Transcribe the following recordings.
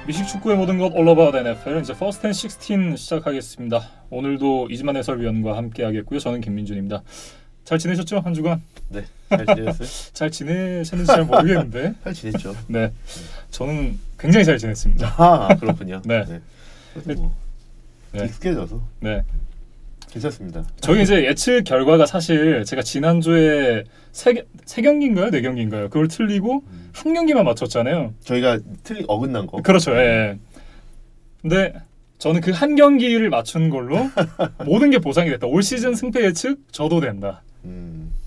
미식 축구의 모든 것 All About NFL 이제 First and 16 시작하겠습니다. 오늘도 이지만 해설위원과 함께하겠고요. 저는 김민준입니다. 잘 지내셨죠? 한 주간? 네, 잘 지냈어요? 잘 지내셨는지 잘 모르겠는데 잘 지냈죠. 네, 저는 굉장히 잘 지냈습니다. 아, 그렇군요. 네. 그래도 뭐 네. 익숙해져서 네. 괜찮습니다. 저희 이제 예측 결과가 사실 제가 지난주에 세 경기인가요? 네 경기인가요? 그걸 틀리고 한 경기만 맞췄잖아요. 저희가 어긋난 거. 그렇죠. 예. 근데 저는 그 한 경기를 맞춘 걸로 모든 게 보상이 됐다. 올 시즌 승패 예측 저도 된다.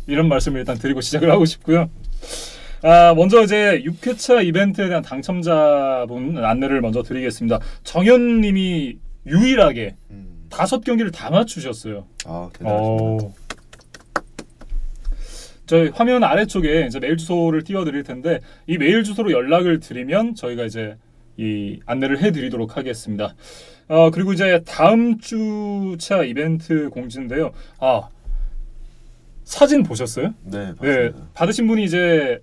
이런 말씀을 일단 드리고 시작을 하고 싶고요. 먼저 이제 6회차 이벤트에 대한 당첨자분 안내를 먼저 드리겠습니다. 정현님이 유일하게 5경기를 다 맞추셨어요. 아, 대단하십니다. 저희 화면 아래쪽에 이제 메일 주소를 띄워드릴 텐데 이 메일 주소로 연락을 드리면 저희가 이제 이 안내를 해드리도록 하겠습니다. 그리고 이제 다음 주차 이벤트 공지인데요. 사진 보셨어요? 네, 봤습니다. 네, 받으신 분이 이제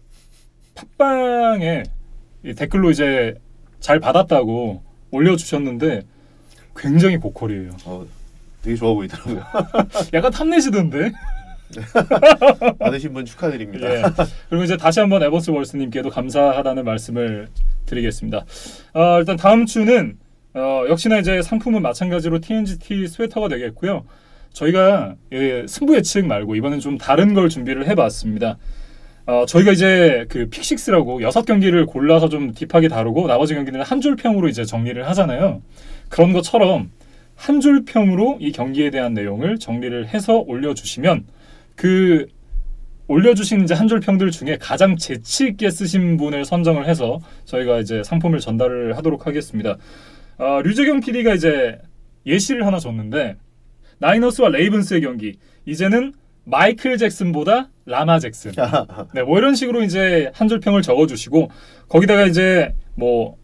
팟빵에 이 댓글로 이제 잘 받았다고 올려주셨는데 굉장히 보컬이에요. 되게 좋아 보이더라고요. 약간 탐내시던데. 받으신 분 축하드립니다. 예. 그리고 이제 다시 한번 에버스 월스님께도 감사하다는 말씀을 드리겠습니다. 일단 다음 주는 역시나 이제 상품은 마찬가지로 TNGT 스웨터가 되겠고요. 저희가 승부 예측 말고 이번엔 좀 다른 걸 준비를 해봤습니다. 저희가 이제 그 픽식스라고 6경기를 골라서 좀 딥하게 다루고 나머지 경기는 한 줄평으로 이제 정리를 하잖아요. 그런 것처럼 한 줄평으로 이 경기에 대한 내용을 정리를 해서 올려주시면 그 올려주신 이제 한 줄평들 중에 가장 재치 있게 쓰신 분을 선정을 해서 저희가 이제 상품을 전달을 하도록 하겠습니다. 류재경 PD가 이제 예시를 하나 줬는데 나이너스와 레이븐스의 경기 이제는 마이클 잭슨보다 라마 잭슨 네, 뭐 이런 식으로 이제 한 줄평을 적어주시고 거기다가 이제 뭐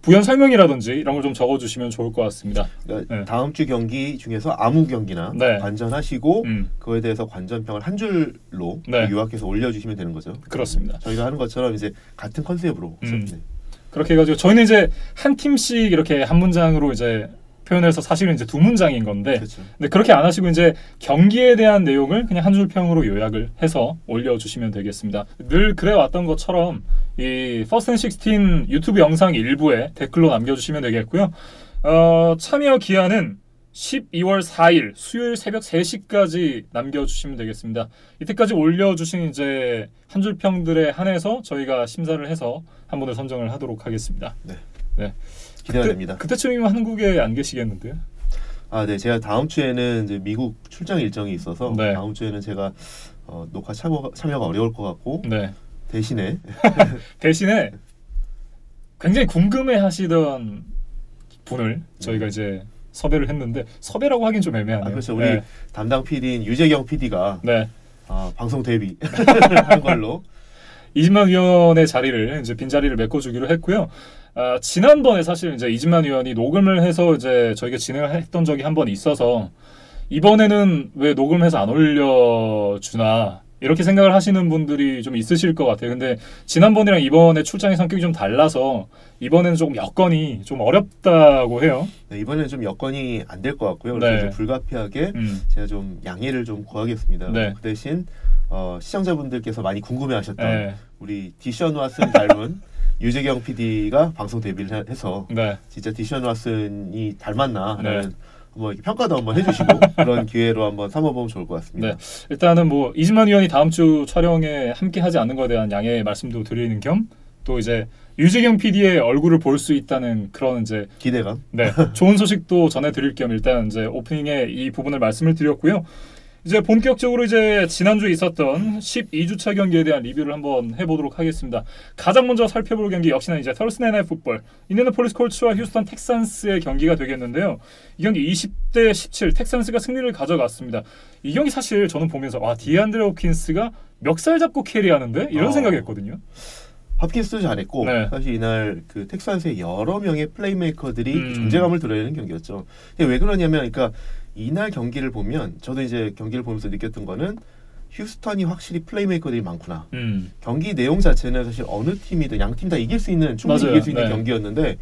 부연 설명이라든지 이런 걸 좀 적어주시면 좋을 것 같습니다. 그러니까 네. 다음 주 경기 중에서 아무 경기나 네. 관전하시고 그거에 대해서 관전평을 한 줄로 네. 요약해서 올려주시면 되는 거죠. 그렇습니다. 저희가 하는 것처럼 이제 같은 컨셉으로. 네. 그렇게 해가지고 저희는 이제 한 팀씩 이렇게 한 문장으로 이제 표현해서 사실은 이제 2문장인 건데, 그렇죠. 근데 그렇게 안 하시고 이제 경기에 대한 내용을 그냥 한 줄평으로 요약을 해서 올려주시면 되겠습니다. 늘 그래왔던 것처럼 이 First and 16 유튜브 영상 일부에 댓글로 남겨주시면 되겠고요. 참여 기한은 12월 4일 수요일 새벽 3시까지 남겨주시면 되겠습니다. 이때까지 올려주신 이제 한 줄평들에 한해서 저희가 심사를 해서 한 분을 선정을 하도록 하겠습니다. 네. 기대가 됩니다. 그때쯤이면 한국에 안 계시겠는데요? 네, 제가 다음 주에는 이제 미국 출장 일정이 있어서 네. 다음 주에는 제가 녹화 참여가 어려울 것 같고 네. 대신에 굉장히 궁금해하시던 분을 저희가 이제 섭외를 했는데 섭외라고 하긴 좀 애매하네요. 그렇죠. 우리 담당 PD인 유재경 PD가 방송 데뷔 하는 걸로 이진만 위원의 자리를 이제 빈자리를 메꿔주기로 했고요. 지난번에 사실 이제 이진만 위원이 녹음을 해서 이제 저희가 진행을 했던 적이 한 번 있어서 이번에는 왜 녹음해서 안 올려주나 이렇게 생각을 하시는 분들이 좀 있으실 것 같아요. 근데 지난번이랑 이번에 출장의 성격이 좀 달라서 이번에는 조금 여건이 좀 어렵다고 해요. 네, 이번에는 좀 여건이 안 될 것 같고요. 그래서 좀 불가피하게 제가 좀 양해를 좀 구하겠습니다. 그 대신 시청자분들께서 많이 궁금해하셨던 우리 디션 왓슨 닮은 유재경 PD가 방송 데뷔를 해서 진짜 디션 왓슨이 닮았나 하는 뭐 이렇게 평가도 한번 해주시고 그런 기회로 한번 삼아보면 좋을 것 같습니다. 일단은 뭐 이진만 위원이 다음 주 촬영에 함께하지 않는 것에 대한 양해 말씀도 드리는 겸 또 이제 유재경 PD의 얼굴을 볼 수 있다는 그런 이제 기대감. 좋은 소식도 전해드릴 겸 일단 이제 오프닝에 이 부분을 말씀을 드렸고요. 이제 본격적으로 이제 지난주에 있었던 12주차 경기에 대한 리뷰를 한번 해보도록 하겠습니다. 가장 먼저 살펴볼 경기 역시나 이제 Thursday Night Football 인디애나폴리스 콜츠와 휴스턴 텍산스의 경기가 되겠는데요. 이 경기 20대 17 텍산스가 승리를 가져갔습니다. 이 경기 사실 저는 보면서 디안드레 홉킨스가 멱살 잡고 캐리하는데 이런 생각했거든요. 홉킨스도 잘했고 사실 이날 그 텍산스의 여러 명의 플레이메이커들이 존재감을 드러내는 경기였죠. 왜 그러냐면 그러니까 이날 경기를 보면 저도 이제 경기를 보면서 느꼈던 거는 휴스턴이 확실히 플레이메이커들이 많구나. 경기 내용 자체는 사실 어느 팀이든 양 팀 다 이길 수 있는 충분히 맞아요. 이길 수 있는 네. 경기였는데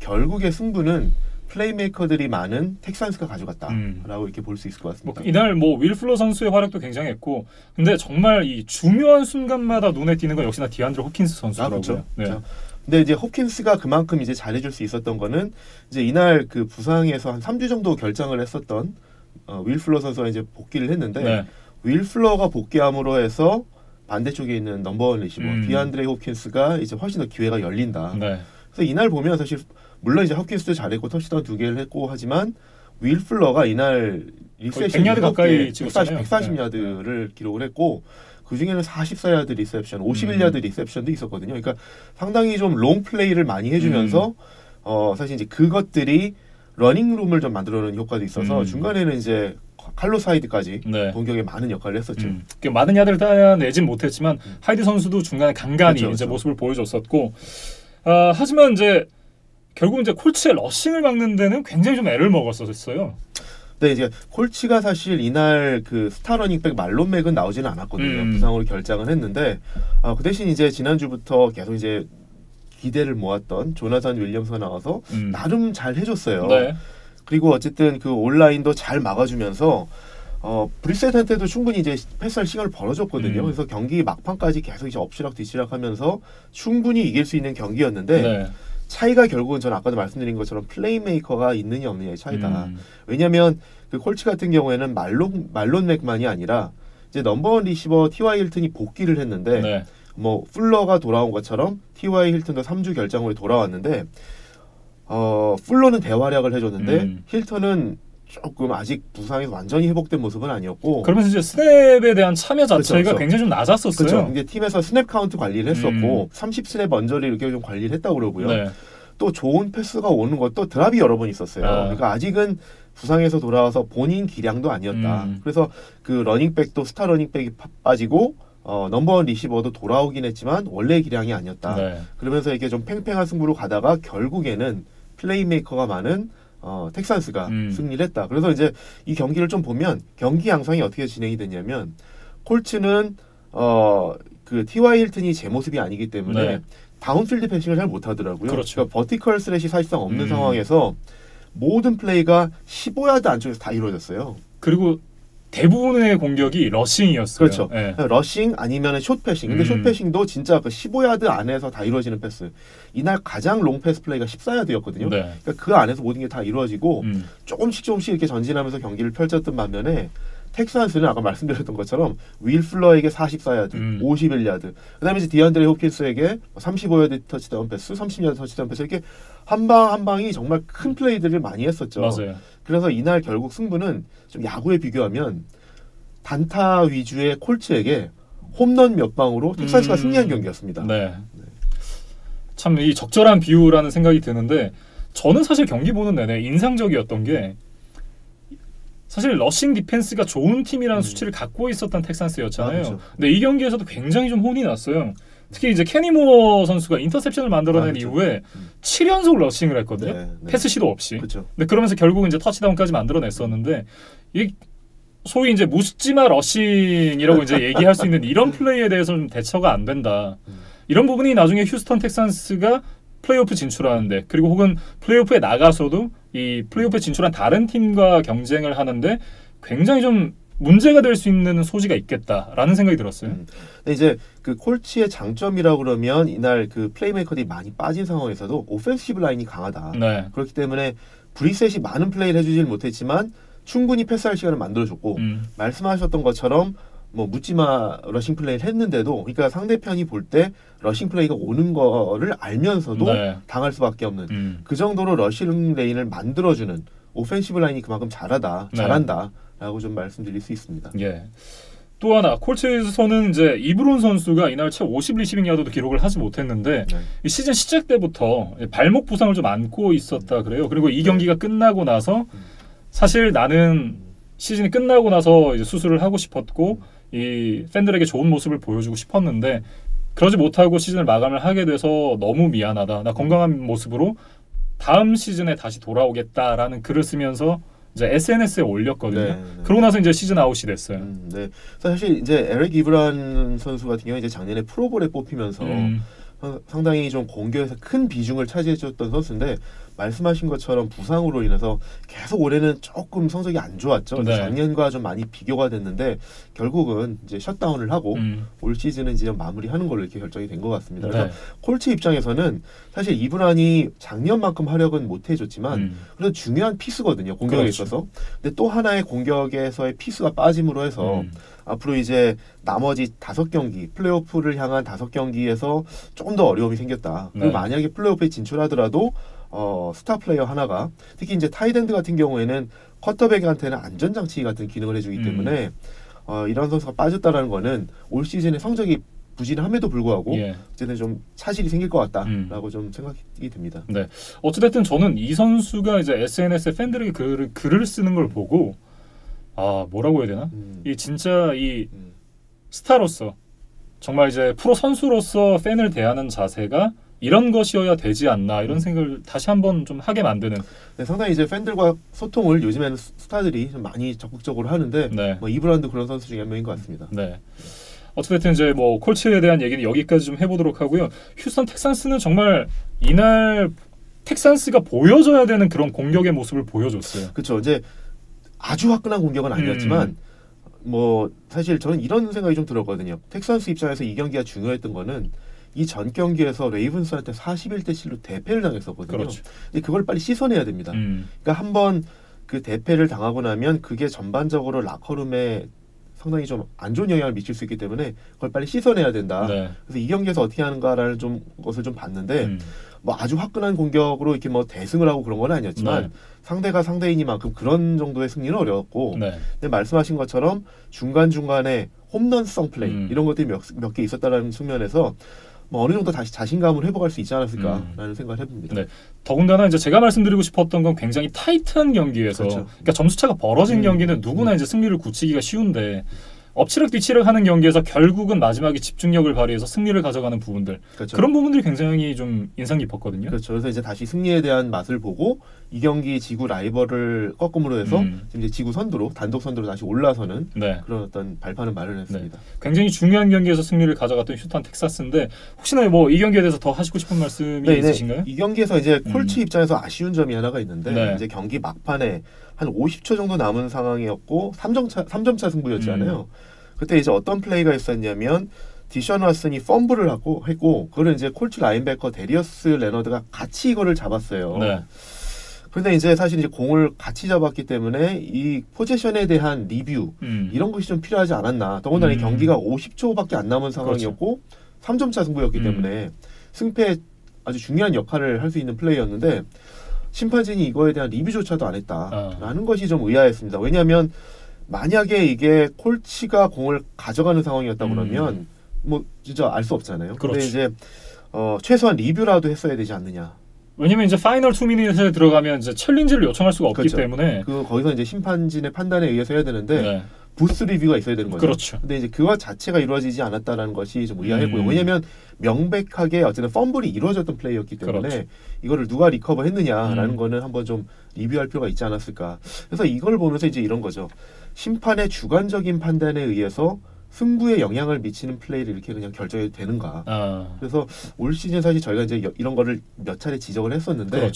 결국의 승부는 플레이메이커들이 많은 텍산스가 가져갔다라고 이렇게 볼 수 있을 것 같습니다. 이날 윌 플러 선수의 활약도 굉장했고, 근데 정말 이 중요한 순간마다 눈에 띄는 건 역시나 디안드레 홉킨스 선수더라고요. 그렇죠. 네. 그렇죠. 근데 이제 홉킨스가 그만큼 이제 잘해줄 수 있었던 거는 이제 이날 그 부상에서 한 3주 정도 결장을 했었던 윌 플러 선수가 이제 복귀를 했는데 윌 플러가 복귀함으로 해서 반대쪽에 있는 넘버원 리시버 디안드레 홉킨스가 이제 훨씬 더 기회가 열린다. 그래서 이날 보면 사실 물론 이제 홉킨스도 잘했고 터치다운 2개를 했고 하지만 윌 플러가 이날 100야드 가까이 찍었잖아요. 140야드를 기록을 했고 그 중에는 44야드 리셉션, 51야드 리셉션도 있었거든요. 그러니까 상당히 좀 롱 플레이를 많이 해주면서 사실 이제 그것들이 러닝룸을 좀 만들어내는 효과도 있어서 중간에는 이제 칼로스 하이드까지 공격에 많은 역할을 했었죠. 많은 야드를 따내진 못했지만 하이드 선수도 중간에 간간히 그렇죠, 이제 모습을 보여줬었고 하지만 이제 결국 이제 콜츠의 러싱을 막는 데는 굉장히 좀 애를 먹었었어요. 네, 이제 콜츠가 사실 이날 그 스타 러닝백 말론 맥은 나오지는 않았거든요. 부상으로 결장을 했는데 그 대신 이제 지난주부터 계속 이제 기대를 모았던 조나산 윌리엄스가 나와서 나름 잘 해줬어요. 그리고 어쨌든 그 온라인도 잘 막아주면서 브리셋한테도 충분히 이제 패스할 시간을 벌어줬거든요. 그래서 경기 막판까지 계속 이제 엎치락 뒤치락하면서 충분히 이길 수 있는 경기였는데 차이가 결국은 저는 아까도 말씀드린 것처럼 플레이메이커가 있느냐 없느냐의 차이다. 왜냐하면 그 콜츠 같은 경우에는 말론 맥만이 아니라 이제 넘버원 리시버 T.Y. 힐튼이 복귀를 했는데 뭐 풀러가 돌아온 것처럼 T.Y. 힐튼도 3주 결장으로 돌아왔는데 풀러는 대활약을 해줬는데 힐턴은 조금 아직 부상에서 완전히 회복된 모습은 아니었고 그러면서 이제 스냅에 대한 참여 자체가 그렇죠. 굉장히 좀 낮았었어요. 그렇죠. 이제 팀에서 스냅 카운트 관리를 했었고 30스냅 언저리 이렇게 좀 관리를 했다고 그러고요. 또 좋은 패스가 오는 것도 드랍이 여러 번 있었어요. 그러니까 아직은 부상에서 돌아와서 본인 기량도 아니었다. 그래서 그 러닝백도 스타 러닝백이 빠지고 넘버원 리시버도 돌아오긴 했지만 원래 기량이 아니었다. 그러면서 이게 좀 팽팽한 승부로 가다가 결국에는 플레이메이커가 많은 텍산스가 승리를 했다. 그래서 이제 이 경기를 좀 보면 경기 양상이 어떻게 진행이 됐냐면 콜츠는 그 T.Y. 힐튼이 제 모습이 아니기 때문에 다운필드 패싱을 잘 못하더라고요. 그렇죠. 그러니까 버티컬 스렛이 사실상 없는 상황에서 모든 플레이가 15야드 안쪽에서 다 이루어졌어요. 그리고 대부분의 공격이 러싱이었어요. 그렇죠. 러싱 아니면 숏 패싱. 근데 숏 패싱도 진짜 그 15야드 안에서 다 이루어지는 패스. 이날 가장 롱 패스 플레이가 14야드였거든요. 그러니까 그 안에서 모든 게 다 이루어지고 조금씩 이렇게 전진하면서 경기를 펼쳤던 반면에 텍사스는 아까 말씀드렸던 것처럼 윌 플러에게 44야드, 51야드. 그다음에 이제 디안드레 홉킨스에게 35야드 터치다운 패스, 30야드 터치다운 패스 이렇게 한 방이 정말 큰 플레이들을 많이 했었죠. 맞아요. 그래서 이날 결국 승부는 좀 야구에 비교하면 단타 위주의 콜츠에게 홈런 몇 방으로 텍사스가 승리한 경기였습니다. 참 이 적절한 비유라는 생각이 드는데 저는 사실 경기 보는 내내 인상적이었던 게 사실 러싱 디펜스가 좋은 팀이라는 수치를 갖고 있었던 텍사스였잖아요. 그렇죠. 근데 이 경기에서도 굉장히 좀 혼이 났어요. 특히 이제 케니 모어 선수가 인터셉션을 만들어낸 이후에 7연속 러싱을 했거든요. 패스 시도 없이. 근데 그러면서 결국 이제 터치다운까지 만들어냈었는데 이 소위 이제 묻지마 러싱이라고 이제 얘기할 수 있는 이런 플레이에 대해서는 대처가 안 된다. 이런 부분이 나중에 휴스턴 텍산스가 플레이오프 진출하는데 그리고 혹은 플레이오프에 나가서도 이 플레이오프에 진출한 다른 팀과 경쟁을 하는데 굉장히 좀 문제가 될 수 있는 소지가 있겠다라는 생각이 들었어요. 근데 이제 그 콜츠의 장점이라고 그러면 이날 그 플레이메이커들이 많이 빠진 상황에서도 오펜시브 라인이 강하다. 그렇기 때문에 브리셋이 많은 플레이를 해주질 못했지만 충분히 패스할 시간을 만들어줬고 말씀하셨던 것처럼 뭐 묻지마 러싱 플레이를 했는데도 그러니까 상대편이 볼 때 러싱 플레이가 오는 거를 알면서도 당할 수밖에 없는 그 정도로 러싱 레인을 만들어주는 오펜시브 라인이 그만큼 잘한다라고 좀 말씀드릴 수 있습니다. 또 하나 콜츠에서는 이제 이브론 선수가 이날 채 50 리시빙 야드도 기록을 하지 못했는데 이 시즌 시작 때부터 발목 부상을 좀 안고 있었다 그래요. 그리고 이 경기가 끝나고 나서 사실 나는 시즌이 끝나고 나서 이제 수술을 하고 싶었고 이 팬들에게 좋은 모습을 보여주고 싶었는데 그러지 못하고 시즌을 마감을 하게 돼서 너무 미안하다. 나 건강한 모습으로 다음 시즌에 다시 돌아오겠다라는 글을 쓰면서 이제 SNS에 올렸거든요. 그러고 나서 이제 시즌 아웃이 됐어요. 사실 이제 에릭 이브란 선수 같은 경우 이제 작년에 프로볼에 뽑히면서 상당히 좀 공격에서 큰 비중을 차지해줬던 선수인데 말씀하신 것처럼 부상으로 인해서 계속 올해는 조금 성적이 안 좋았죠. 네. 작년과 좀 많이 비교가 됐는데 결국은 이제 셧다운을 하고 올 시즌은 이제 마무리하는 걸로 이렇게 결정이 된 것 같습니다. 그래서 콜츠 입장에서는 사실 이브란이 작년만큼 활약은 못 해줬지만 그래도 중요한 피스거든요. 공격에 그렇죠. 있어서. 근데 또 하나의 공격에서의 피스가 빠짐으로 해서 앞으로 이제 나머지 5경기 플레이오프를 향한 5경기에서 조금 더 어려움이 생겼다. 그리고 만약에 플레이오프에 진출하더라도 스타 플레이어 하나가 특히 이제 타이드엔드 같은 경우에는 쿼터백한테는 안전장치 같은 기능을 해주기 때문에 이런 선수가 빠졌다라는 거는 올 시즌에 성적이 부진함에도 불구하고 이제는 좀 차질이 생길 것 같다라고 좀 생각이 듭니다. 네, 어찌됐든 저는 이 선수가 이제 SNS에 팬들에게 글을 쓰는 걸 보고 뭐라고 해야 되나? 이 진짜 이 스타로서 정말 이제 프로 선수로서 팬을 대하는 자세가 이런 것이어야 되지 않나 이런 생각을 다시 한번 좀 하게 만드는. 네, 상당히 이제 팬들과 소통을 요즘에는 스타들이 좀 많이 적극적으로 하는데 뭐 이브란도 그런 선수 중에 한 명인 것 같습니다. 네. 어쨌든 이제 뭐 콜츠에 대한 얘기는 여기까지 좀 해보도록 하고요. 휴스턴 텍산스는 정말 이날 텍산스가 보여줘야 되는 그런 공격의 모습을 보여줬어요. 그렇죠. 이제 아주 화끈한 공격은 아니었지만 뭐 사실 저는 이런 생각이 좀 들었거든요. 텍산스 입장에서 이 경기가 중요했던 거는 이 전 경기에서 레이븐스한테 41대7로 대패를 당했었거든요. 그렇죠. 근데 그걸 빨리 씻어내야 됩니다. 그러니까 한번 그 대패를 당하고 나면 그게 전반적으로 라커룸에 상당히 좀 안 좋은 영향을 미칠 수 있기 때문에 그걸 빨리 씻어내야 된다. 그래서 이 경기에서 어떻게 하는가라는 것을 좀 봤는데 뭐 아주 화끈한 공격으로 이렇게 뭐 대승을 하고 그런 건 아니었지만 상대가 상대이니만큼 그런 정도의 승리는 어려웠고 근데 말씀하신 것처럼 중간중간에 홈런성 플레이 이런 것들이 몇 개 있었다라는 측면에서 뭐 어느 정도 다시 자신감을 회복할 수 있지 않았을까라는 생각을 해봅니다. 네. 더군다나 이제 제가 말씀드리고 싶었던 건 굉장히 타이트한 경기에서 그러니까 점수차가 벌어진 경기는 누구나 이제 승리를 굳히기가 쉬운데 엎치락 뒤치락 하는 경기에서 결국은 마지막에 집중력을 발휘해서 승리를 가져가는 부분들 그런 부분들이 굉장히 좀 인상 깊었거든요. 그렇죠. 그래서 이제 다시 승리에 대한 맛을 보고 이 경기 지구 라이벌을 꺾음으로 해서 지금 이제 지구 선두로 단독 선두로 다시 올라서는 그런 어떤 발판을 마련했습니다. 굉장히 중요한 경기에서 승리를 가져갔던 휴스턴 텍사스인데 혹시나 뭐 이 경기에 대해서 더 하시고 싶은 말씀이 있으신가요? 이 경기에서 이제 콜츠 입장에서 아쉬운 점이 하나가 있는데 이제 경기 막판에 한 50초 정도 남은 상황이었고 3점차 승부였잖아요. 그때 이제 어떤 플레이가 있었냐면 디션 왓슨이 펌블을 했고 그거를 이제 콜츠 라인베커 데리어스 레너드가 같이 이거를 잡았어요. 그런데 이제 사실 이제 공을 같이 잡았기 때문에 이 포지션에 대한 리뷰 이런 것이 좀 필요하지 않았나. 더군다나 이 경기가 50초밖에 안 남은 상황이었고 3점차 승부였기 때문에 승패에 아주 중요한 역할을 할 수 있는 플레이였는데 심판진이 이거에 대한 리뷰조차도 안 했다라는 것이 좀 의아했습니다. 왜냐하면 만약에 이게 콜츠가 공을 가져가는 상황이었다 그러면 뭐 진짜 알 수 없잖아요. 근데 이제 최소한 리뷰라도 했어야 되지 않느냐. 왜냐면 이제 파이널 2미닛에 들어가면 이제 챌린지를 요청할 수가 없기 때문에 거기서 이제 심판진의 판단에 의해서 해야 되는데 부스 리뷰가 있어야 되는 거죠. 그렇죠. 근데 이제 그와 자체가 이루어지지 않았다는 것이 좀 의아했고요. 왜냐하면 명백하게 어쨌든 펌블이 이루어졌던 플레이였기 때문에 이거를 누가 리커버했느냐라는 거는 한번 좀 리뷰할 필요가 있지 않았을까. 그래서 이걸 보면서 이제 이런 거죠. 심판의 주관적인 판단에 의해서 승부에 영향을 미치는 플레이를 이렇게 그냥 결정해도 되는가. 그래서 올 시즌 사실 저희가 이제 이런 거를 몇 차례 지적을 했었는데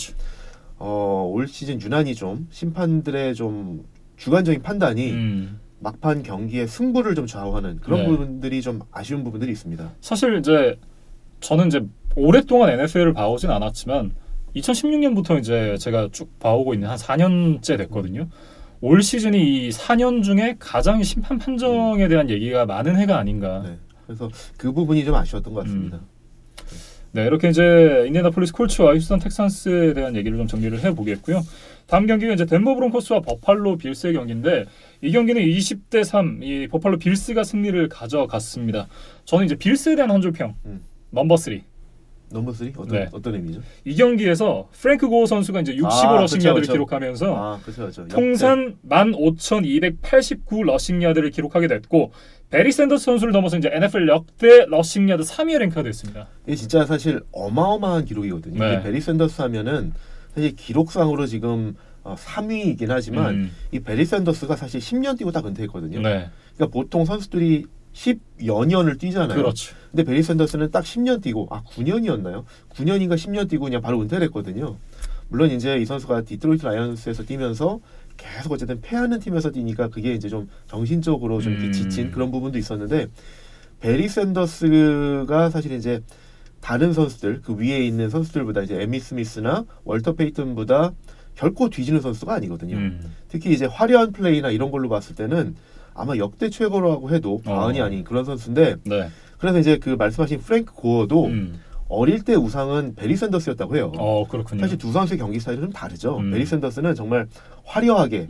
올 시즌 유난히 좀 심판들의 좀 주관적인 판단이 막판 경기의 승부를 좀 좌우하는 그런 부분들이 좀 아쉬운 부분들이 있습니다. 사실 이제 저는 이제 오랫동안 NFL을 봐오진 않았지만 2016년부터 이제 제가 쭉 봐오고 있는 한 4년째 됐거든요. 올 시즌이 이 4년 중에 가장 심판 판정에 대한 얘기가 많은 해가 아닌가. 그래서 그 부분이 좀 아쉬웠던 것 같습니다. 네, 이렇게 이제 인디애나폴리스 콜츠와 휴스턴 텍산스에 대한 얘기를 좀 정리를 해보겠고요. 다음 경기가 이제 덴버 브론코스와 버팔로 빌스의 경기인데 이 경기는 20대3 이 버팔로 빌스가 승리를 가져갔습니다. 저는 이제 빌스에 대한 한 줄 평. 넘버 3. 넘버 3? 어떤 의미죠? 이 경기에서 프랭크 고어 선수가 이제 65 러싱 야드를 기록하면서 통산 15,289 러싱 야드를 기록하게 됐고 베리 샌더스 선수를 넘어서 이제 NFL 역대 러싱 야드 3위에 랭크가 됐습니다. 이게 진짜 사실 어마어마한 기록이거든요. 베리 샌더스 하면은 사실 기록상으로 지금 3위이긴 하지만 이 베리 샌더스가 사실 10년 뛰고 딱 은퇴했거든요. 그러니까 보통 선수들이 10여 년을 뛰잖아요. 근데 베리 샌더스는 딱 10년 뛰고 9년이었나요? 9년인가 10년 뛰고 그냥 바로 은퇴를 했거든요. 물론 이제 이 선수가 디트로이트 라이언스에서 뛰면서 계속 어쨌든 패하는 팀에서 뛰니까 그게 이제 좀 정신적으로 좀 이렇게 지친 그런 부분도 있었는데 베리 샌더스가 사실 이제 다른 선수들 그 위에 있는 선수들보다 이제 에미 스미스나 월터 페이튼보다 결코 뒤지는 선수가 아니거든요. 특히 이제 화려한 플레이나 이런 걸로 봤을 때는 아마 역대 최고라고 해도 과언이 아닌 그런 선수인데 네. 그래서 이제 그 말씀하신 프랭크 고어도 어릴 때 우상은 베리 샌더스였다고 해요. 그렇군요. 사실 두 선수의 경기 스타일은 좀 다르죠. 베리 샌더스는 정말 화려하게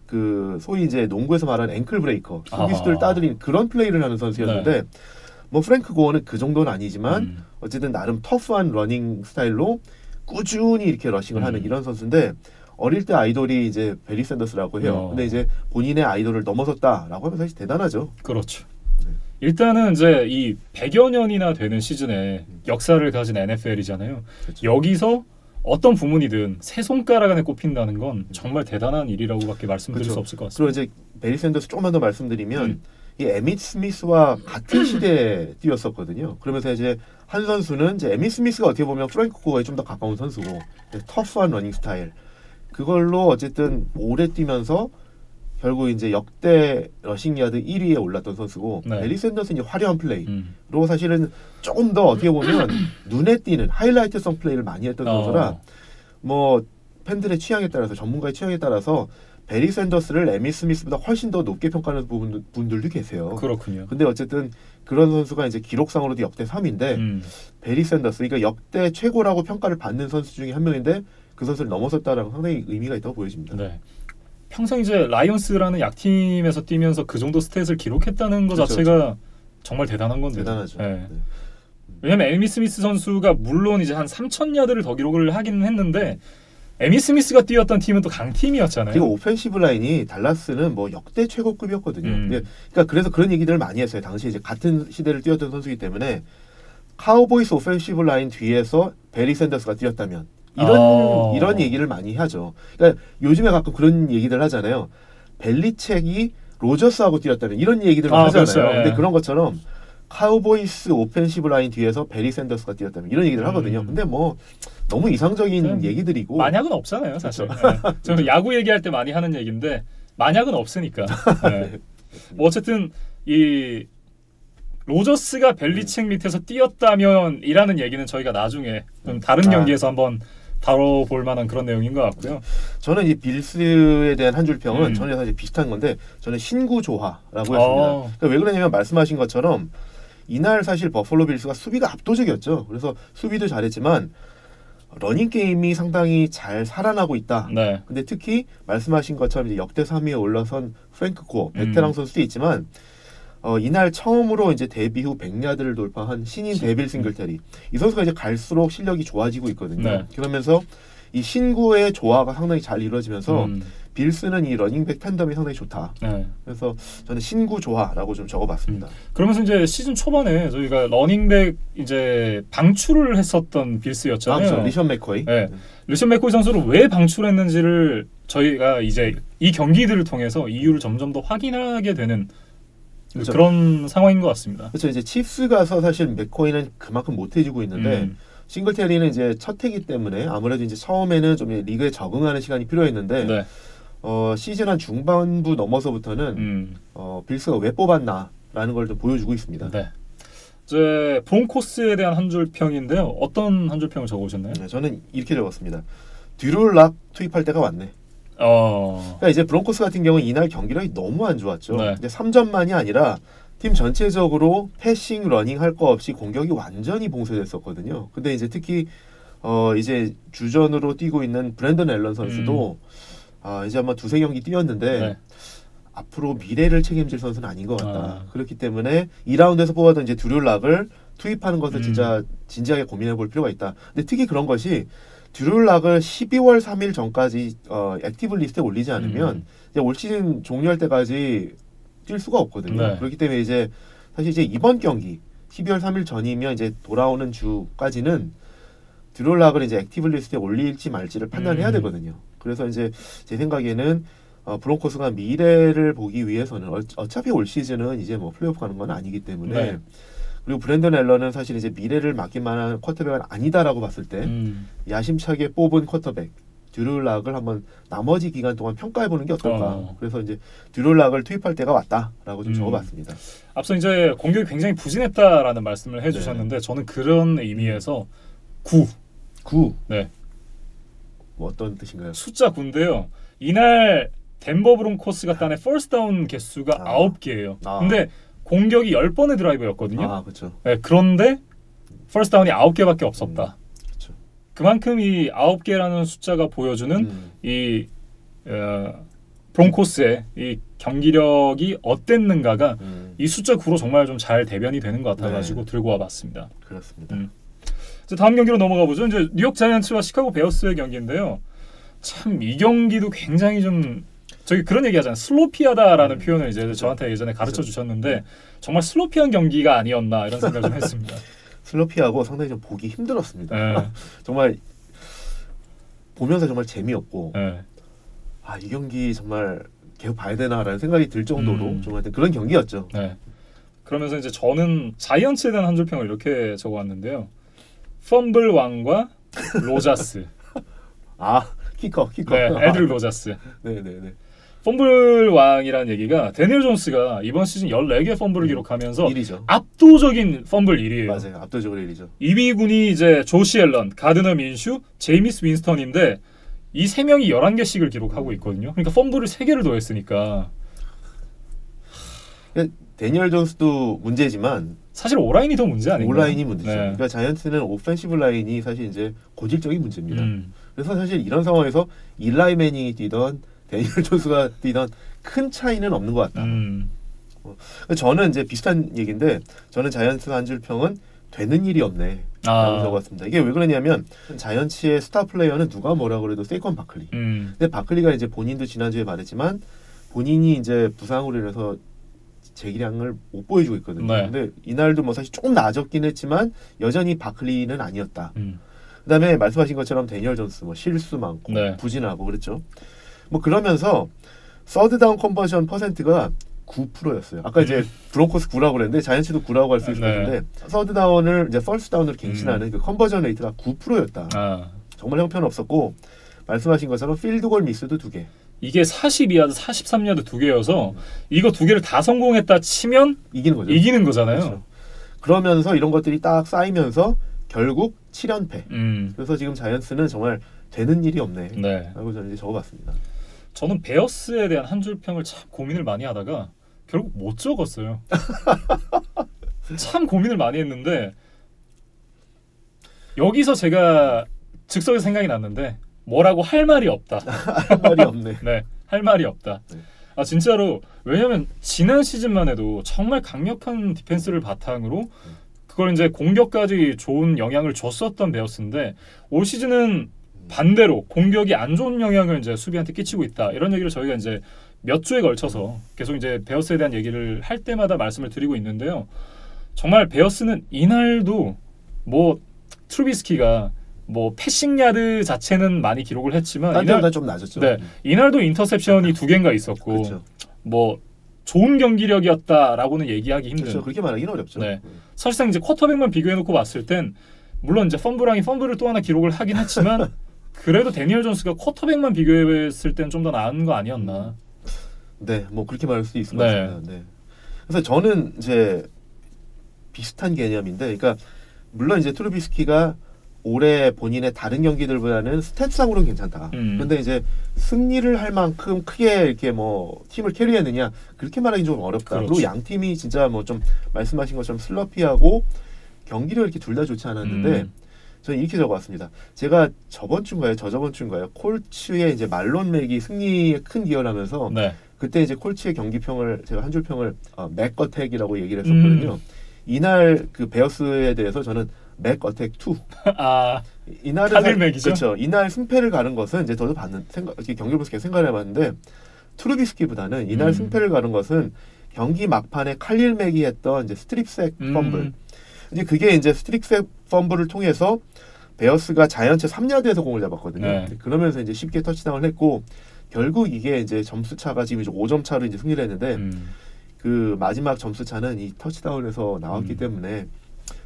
그 소위 이제 농구에서 말하는 앵클 브레이커, 수비수들 따돌린 그런 플레이를 하는 선수였는데 네. 뭐 프랭크 고어는 그 정도는 아니지만 어쨌든 나름 터프한 러닝 스타일로 꾸준히 이렇게 러싱을 하는 이런 선수인데 어릴 때 아이돌이 이제 베리 샌더스라고 해요. 근데 이제 본인의 아이돌을 넘어섰다라고 하면 사실 대단하죠. 그렇죠. 일단은 이제 이 100여 년이나 되는 시즌에 역사를 가진 NFL이잖아요. 그렇죠. 여기서 어떤 부문이든 세 손가락 안에 꼽힌다는 건 정말 대단한 일이라고밖에 말씀드릴 그렇죠. 수 없을 것 같습니다. 그리고 이제 베리 샌더스 조금만 더 말씀드리면 이 에밋 스미스와 같은 시대에 뛰었었거든요. 그러면서 이제 한 선수는 이제 에밋 스미스가 어떻게 보면 프랭크 고어에 좀 더 가까운 선수고 터프한 러닝 스타일 그걸로 어쨌든 오래 뛰면서 결국 이제 역대 러싱 야드 1위에 올랐던 선수고 네. 베리 샌더스는 이제 화려한 플레이로 사실은 조금 더 어떻게 보면 눈에 띄는 하이라이트성 플레이를 많이 했던 선수라 뭐 팬들의 취향에 따라서 전문가의 취향에 따라서 베리 샌더스를 에미 스미스보다 훨씬 더 높게 평가하는 분들도 계세요. 그렇군요. 근데 어쨌든 그런 선수가 이제 기록상으로도 역대 3위인데 베리 샌더스 그러니까 역대 최고라고 평가를 받는 선수 중에 한 명인데 그 선수를 넘어섰다라는 상당히 의미가 있다고 보여집니다. 네. 평생 이제 라이온스라는 약팀에서 뛰면서 그 정도 스탯을 기록했다는 것 그렇죠, 자체가 그렇죠. 정말 대단한 건데요. 대단하죠. 네. 네. 왜냐하면 에미 스미스 선수가 물론 이제 한 3,000야드를 더 기록을 하기는 했는데 에미 스미스가 뛰었던 팀은 또 강팀이었잖아요. 그리고 오펜시브 라인이 달라스는 뭐 역대 최고급이었거든요. 그러니까 그래서 그런 얘기들을 많이 했어요. 당시 이제 같은 시대를 뛰었던 선수이기 때문에 카우보이스 오펜시브 라인 뒤에서 베리 샌더스가 뛰었다면 이런 얘기를 많이 하죠. 그러니까 요즘에 가끔 그런 얘기들 하잖아요. 벨리책이 로저스하고 뛰었다면 이런 얘기들 하잖아요. 그렇죠. 근데 그런 것처럼 카우보이스 오펜시브 라인 뒤에서 베리 샌더스가 뛰었다면 이런 얘기를 하거든요. 근데 뭐 너무 이상적인 얘기들이고 만약은 없잖아요, 사실. 네. 저는 야구 얘기할 때 많이 하는 얘기인데 만약은 없으니까. 네. 뭐 어쨌든 이 로저스가 벨리책 밑에서 뛰었다면이라는 얘기는 저희가 나중에 좀 다른 경기에서 한번 다뤄볼 만한 그런 내용인 것 같고요. 저는 이 빌스에 대한 한 줄 평은 저는 사실 비슷한 건데 저는 신구조화라고 했습니다. 그러니까 왜 그러냐면 말씀하신 것처럼 이날 사실 버펄로 빌스가 수비가 압도적이었죠. 그래서 수비도 잘했지만 러닝 게임이 상당히 잘 살아나고 있다. 네. 근데 특히 말씀하신 것처럼 이제 역대 3위에 올라선 프랭크 고어 베테랑 선수도 있지만 이날 처음으로 이제 데뷔 후 100야드를 돌파한 신인 데빌 싱글테리 이 선수가 이제 갈수록 실력이 좋아지고 있거든요. 네. 그러면서 이 신구의 조화가 상당히 잘 이루어지면서 빌스는 이 러닝백 팬덤이 상당히 좋다. 네. 그래서 저는 신구 조화라고 좀 적어봤습니다. 그러면서 이제 시즌 초반에 저희가 러닝백 이제 방출을 했었던 빌스였잖아요. 그렇죠. 리션 맥코이. 네. 리션 맥코이 선수를 왜 방출했는지를 저희가 이제 이 경기들을 통해서 이유를 점점 더 확인하게 되는 그렇죠. 그런 상황인 것 같습니다. 그렇죠. 이제 칩스 가서 사실 맥코이는 그만큼 못해지고 있는데 싱글테리는 이제 첫 해기 때문에 아무래도 이제 처음에는 좀 리그에 적응하는 시간이 필요했는데 네. 시즌 한 중반부 넘어서부터는 빌스가 왜 뽑았나라는 걸 좀 보여주고 있습니다. 네. 이제 브론코스에 대한 한 줄 평인데요. 어떤 한 줄 평을 적어오셨나요? 네, 저는 이렇게 적었습니다. 드루 락 투입할 때가 왔네. 그러니까 이제 브론코스 같은 경우는 이날 경기력이 너무 안 좋았죠. 네. 이제 3점만이 아니라 팀 전체적으로 패싱, 러닝 할 거 없이 공격이 완전히 봉쇄됐었거든요. 근데 이제 특히 이제 주전으로 뛰고 있는 브랜든 앨런 선수도 이제 아마 2-3경기 뛰었는데 네. 앞으로 미래를 책임질 선수는 아닌 것 같다. 그렇기 때문에 2라운드에서 뽑았던 이제 드루 락을 투입하는 것을 진짜 진지하게 고민해 볼 필요가 있다. 근데 특히 그런 것이 드루 락을 12월 3일 전까지 액티브 리스트에 올리지 않으면 이제 올 시즌 종료할 때까지 뛸 수가 없거든요. 네. 그렇기 때문에 이제 사실 이제 이번 경기 12월 3일 전이면 이제 돌아오는 주까지는 드루 락을 이제 액티브 리스트에 올릴지 말지를 판단해야 되거든요. 그래서 이제 제 생각에는 브론코스가 미래를 보기 위해서는 어차피 올 시즌은 이제 뭐 플레이오프 가는 건 아니기 때문에 네. 그리고 브랜든 앨런은 사실 이제 미래를 맡길 만한 쿼터백은 아니다라고 봤을 때 야심차게 뽑은 쿼터백 드룰락을 한번 나머지 기간 동안 평가해보는 게 어떨까. 그래서 이제 드룰락을 투입할 때가 왔다라고 좀 적어봤습니다. 앞서 이제 공격이 굉장히 부진했다라는 말씀을 해주셨는데 저는 그런 의미에서 9. 네. 뭐 어떤 뜻인가요? 숫자 9인데요. 이날 덴버 브론코스가 딴의 퍼스트 다운 개수가 9개예요. 근데 공격이 10번의 드라이브였거든요. 그렇죠. 네, 그런데 퍼스트 다운이 9개밖에 없었다. 그만큼 이 9개라는 숫자가 보여주는 이 브론코스의 이 경기력이 어땠는가가 이 숫자 9로 정말 좀 잘 대변이 되는 것 같아가지고 들고 와봤습니다. 그렇습니다. 다음 경기로 넘어가 보죠. 이제 뉴욕 자이언츠와 시카고 베어스의 경기인데요. 참 이 경기도 굉장히 좀 저기 그런 얘기 하잖아요. 슬로피하다라는 표현을 이제 저한테 예전에 가르쳐 주셨는데 정말 슬로피한 경기가 아니었나 이런 생각을 좀 했습니다. 슬로피하고 상당히 좀 보기 힘들었습니다. 정말 보면서 정말 재미없고 이 경기 정말 계속 봐야 되나라는 생각이 들 정도로 좀 하여튼 그런 경기였죠. 그러면서 이제 저는 자이언츠에 대한 한 줄 평을 이렇게 적어왔는데요. 펌블 왕과 로자스. 키커. 네, 애들 로자스. 네네네. 펌블 왕이라는 얘기가 데니얼 존스가 이번 시즌 14개 펌블을 기록하면서 1위죠. 압도적인 펌블 1위예요. 맞아요. 압도적으로 1위죠. 2위군이 이제 조시 앨런, 가드너 민슈, 제이미스 윈스턴인데 이 세 명이 11개씩을 기록하고 있거든요. 그러니까 펌블을 3개를 더했으니까 데니얼 존스도 문제지만 사실 오라인이 더 문제 아닌가요? 오라인이 문제죠. 그러니까 자이언츠는 오펜시브 라인이 사실 이제 고질적인 문제입니다. 그래서 사실 이런 상황에서 일라이 매닝이 뛰던 데니얼 존스가 뛰던 큰 차이는 없는 것 같다. 저는 이제 비슷한 얘기인데 저는 자이언츠 한 줄 평은 되는 일이 없네 라고 적었습니다. 이게 왜 그러냐면 자이언츠의 스타 플레이어는 누가 뭐라 그래도 세이컨 바클리. 근데 바클리가 이제 본인도 지난주에 말했지만 본인이 이제 부상으로 인해서 재기량을 못 보여주고 있거든요. 근데 이날도 뭐 사실 조금 나아졌긴 했지만 여전히 바클리는 아니었다. 그다음에 말씀하신 것처럼 데니얼 존스 뭐 실수 많고 부진하고 그랬죠. 뭐 그러면서 서드 다운 컨버전 퍼센트가 9%였어요. 아까 이제 브론코스 9라고 그랬는데 자이언츠도 9라고 할 수 있을 텐데 서드 다운을 이제 펄스 다운으로 갱신하는 그 컨버전 레이트가 9%였다. 정말 형편없었고 말씀하신 것처럼 필드골 미스도 2개. 이게 42야드, 43야드 2개여서 이거 2개를 다 성공했다 치면 이기는 거죠. 이기는 거잖아요. 그렇죠. 그러면서 이런 것들이 딱 쌓이면서 결국 7연패. 그래서 지금 자이언츠는 정말 되는 일이 없네. 라고 저는 이제 적어봤습니다. 저는 베어스에 대한 한 줄 평을 참 고민을 많이 하다가 결국 못 적었어요. 참 고민을 많이 했는데 여기서 제가 즉석에서 생각이 났는데 뭐라고 할 말이 없다. 할 말이 없네. 네, 할 말이 없다. 진짜로 왜냐면 지난 시즌만 해도 정말 강력한 디펜스를 바탕으로 그걸 이제 공격까지 좋은 영향을 줬었던 베어스인데 올 시즌은 반대로 공격이 안 좋은 영향을 이제 수비한테 끼치고 있다. 이런 얘기를 저희가 이제 몇 주에 걸쳐서 계속 이제 베어스에 대한 얘기를 할 때마다 말씀을 드리고 있는데요. 정말 베어스는 이날도 뭐 트루비스키가 뭐 패싱 야드 자체는 많이 기록을 했지만 이날 좀 낮았죠. 이날도 인터셉션이 2개인가 있었고 그렇죠. 뭐 좋은 경기력이었다라고는 얘기하기 힘든. 그렇죠. 그렇게 말하기는 어렵죠. 사실상 이제 쿼터백만 비교해놓고 봤을 땐 물론 이제 펌블왕이 펌블을 또 하나 기록을 하긴 했지만 그래도 데니얼 존스가 쿼터백만 비교했을 땐 좀 더 나은 거 아니었나. 네, 뭐 그렇게 말할 수도 있을 것 같습니다. 그래서 저는 이제 비슷한 개념인데, 그러니까 물론 이제 트루비스키가 올해 본인의 다른 경기들보다는 스탯상으로는 괜찮다. 근데 이제 승리를 할 만큼 크게 이렇게 뭐 팀을 캐리했느냐 그렇게 말하기 좀 어렵다. 그리고 양 팀이 진짜 뭐 좀 말씀하신 것처럼 슬러피하고 경기력 이렇게 둘 다 좋지 않았는데 저는 이렇게 적어왔습니다. 제가 저번 주인가요? 콜츠의 이제 말론 맥이 승리에 큰 기여를 하면서 그때 이제 콜츠의 경기평을 제가 한 줄 평을 맥어택이라고 얘기를 했었거든요. 이날 그 베어스에 대해서 저는 맥어택 2. 이날은 맥이죠. 그렇죠. 이날 승패를 가는 것은 이제 저도 봤는 생각 이렇게 경기를 보면서 계속 생각을 해봤는데 트루비스키보다는 이날 승패를 가는 것은 경기 막판에 칼릴 맥이 했던 이제 스트립색 펌블. 이제 그게 이제 스트릭색 펌블을 통해서 베어스가 자이언츠 3야드에서 공을 잡았거든요. 그러면서 이제 쉽게 터치다운을 했고 결국 이게 이제 점수 차가 지금 이제 5점 차로 이제 승리를 했는데 그 마지막 점수 차는 이 터치다운에서 나왔기 때문에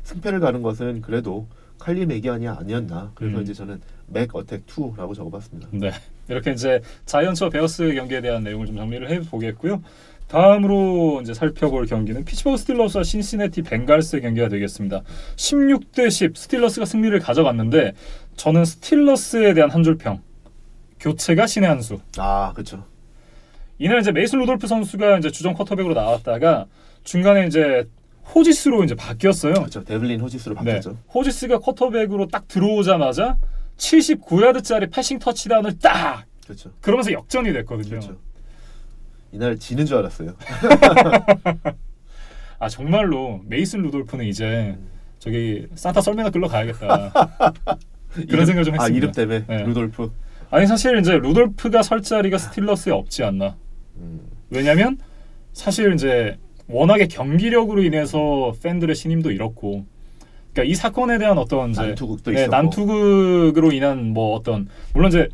승패를 가는 것은 그래도 칼리 맥이안이 아니었나. 그래서 이제 저는 맥 어택 2라고 적어봤습니다. 네, 이렇게 이제 자이언츠와 베어스 경기에 대한 내용을 좀 정리를 해보겠고요. 다음으로 이제 살펴볼 경기는 피츠버그 스틸러스와 신시내티 벵갈스의 경기가 되겠습니다. 16대10 스틸러스가 승리를 가져갔는데 저는 스틸러스에 대한 한 줄 평. 교체가 신의 한 수. 아, 그렇죠. 이날 이제 메이슨 루돌프 선수가 이제 주전 쿼터백으로 나왔다가 중간에 이제 호지스로 이제 바뀌었어요. 그렇죠. 데블린 호지스로 바뀌었죠. 네. 호지스가 쿼터백으로 딱 들어오자마자 79야드짜리 패싱 터치다운을 딱. 그렇죠. 그러면서 역전이 됐거든요. 그렇죠. 이날 지는 줄 알았어요. 아 정말로 메이슨 루돌프는 이제 저기 산타 썰매나 끌러 가야겠다. 그런 생각을 좀 했습니다. 아 이름 때문에 네. 루돌프. 아니 사실 이제 루돌프가 설 자리가 스틸러스에 없지 않나. 왜냐면 사실 이제 워낙에 경기력으로 인해서 팬들의 신임도 잃었고, 그러니까 이 사건에 대한 어떤 이제 난투극도 있었고, 난투극으로 인한 뭐 어떤 물론 이제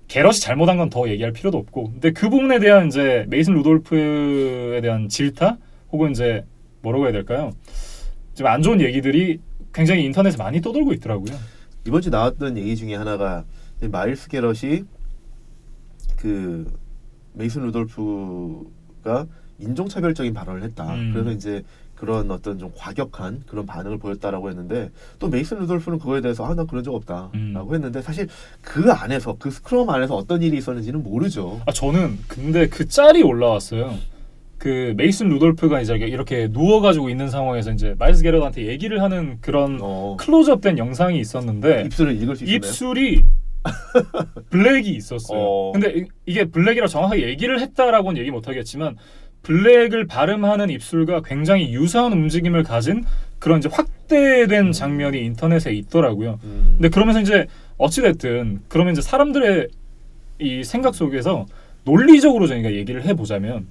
게럿이 잘못한 건 더 얘기할 필요도 없고, 근데 그 부분에 대한 이제 메이슨 루돌프에 대한 질타 혹은 이제 뭐라고 해야 될까요? 좀 안 좋은 얘기들이 굉장히 인터넷에 많이 떠돌고 있더라고요. 이번 주 나왔던 얘기 중에 하나가 마일스 게럿이 그 메이슨 루돌프가 인종차별적인 발언을 했다. 그래서 이제 그런 어떤 좀 과격한 그런 반응을 보였다라고 했는데 또 메이슨 루돌프는 그거에 대해서 난 그런 적 없다라고 했는데 사실 그 안에서 그 스크럼 안에서 어떤 일이 있었는지는 모르죠. 아 저는 근데 그 짤이 올라왔어요. 그 메이슨 루돌프가 이제 이렇게 누워가지고 있는 상황에서 이제 마일스 게럿한테 얘기를 하는 그런 클로즈업된 영상이 있었는데 입술을 읽을 수 있었나요? 입술이 블랙이 있었어요. 근데 이게 블랙이라 정확하게 얘기를 했다라고는 얘기 못하겠지만 블랙을 발음하는 입술과 굉장히 유사한 움직임을 가진 그런 이제 확대된 장면이 인터넷에 있더라고요. 근데 그러면서 이제 어찌됐든 그러면 이제 사람들의 이 생각 속에서 논리적으로 저희가 얘기를 해보자면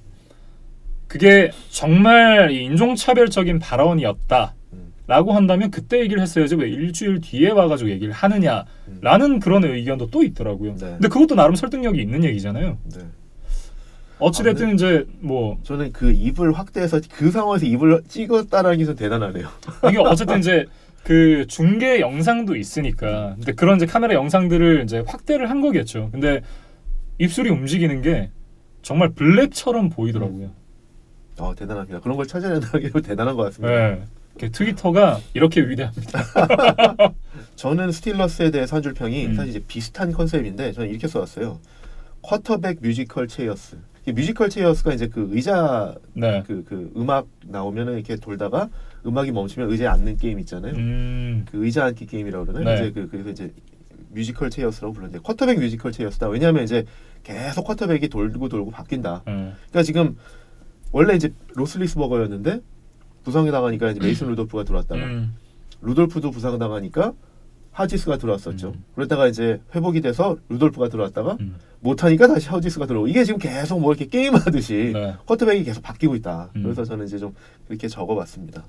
그게 정말 이 인종차별적인 발언이었다라고 한다면 그때 얘기를 했어야지 왜 일주일 뒤에 와가지고 얘기를 하느냐라는 그런 의견도 또 있더라고요. 네. 근데 그것도 나름 설득력이 있는 얘기잖아요. 네. 어찌됐든 이제 뭐 저는 그 입을 확대해서 그 상황에서 입을 찍었다라는 게 좀 대단하네요. 이게 어쨌든 이제 그 중계 영상도 있으니까 근데 그런 이제 카메라 영상들을 이제 확대를 한 거겠죠. 근데 입술이 움직이는 게 정말 블랙처럼 보이더라고요. 대단합니다. 그런 걸 찾아낸다는 게 대단한 것 같습니다. 네. 트위터가 이렇게 위대합니다. 저는 스틸러스에 대해서 한 줄 평이 사실 이제 비슷한 컨셉인데 저는 이렇게 써왔어요. 쿼터백 뮤지컬 체어스. 뮤지컬 체어스가 이제 그 의자 네. 그 음악 나오면은 이렇게 돌다가 음악이 멈추면 의자에 앉는 게임 있잖아요. 그 의자 앉기 게임이라고 그러나요? 네. 이제 그래서 이제 뮤지컬 체어스라고 불렀는데 쿼터백 뮤지컬 체어스다. 왜냐하면 이제 계속 쿼터백이 돌고 바뀐다. 그러니까 지금 원래 이제 로슬리스버거였는데 부상이 당하니까 이제 메이슨 루돌프가 들어왔다가 루돌프도 부상 당하니까 하지스가 들어왔었죠. 그러다가 이제 회복이 돼서 루돌프가 들어왔다가 못하니까 다시 하지스가 들어오고 이게 지금 계속 뭐 이렇게 게임하듯이 쿼터백이 계속 바뀌고 있다. 그래서 저는 이제 좀 이렇게 적어봤습니다.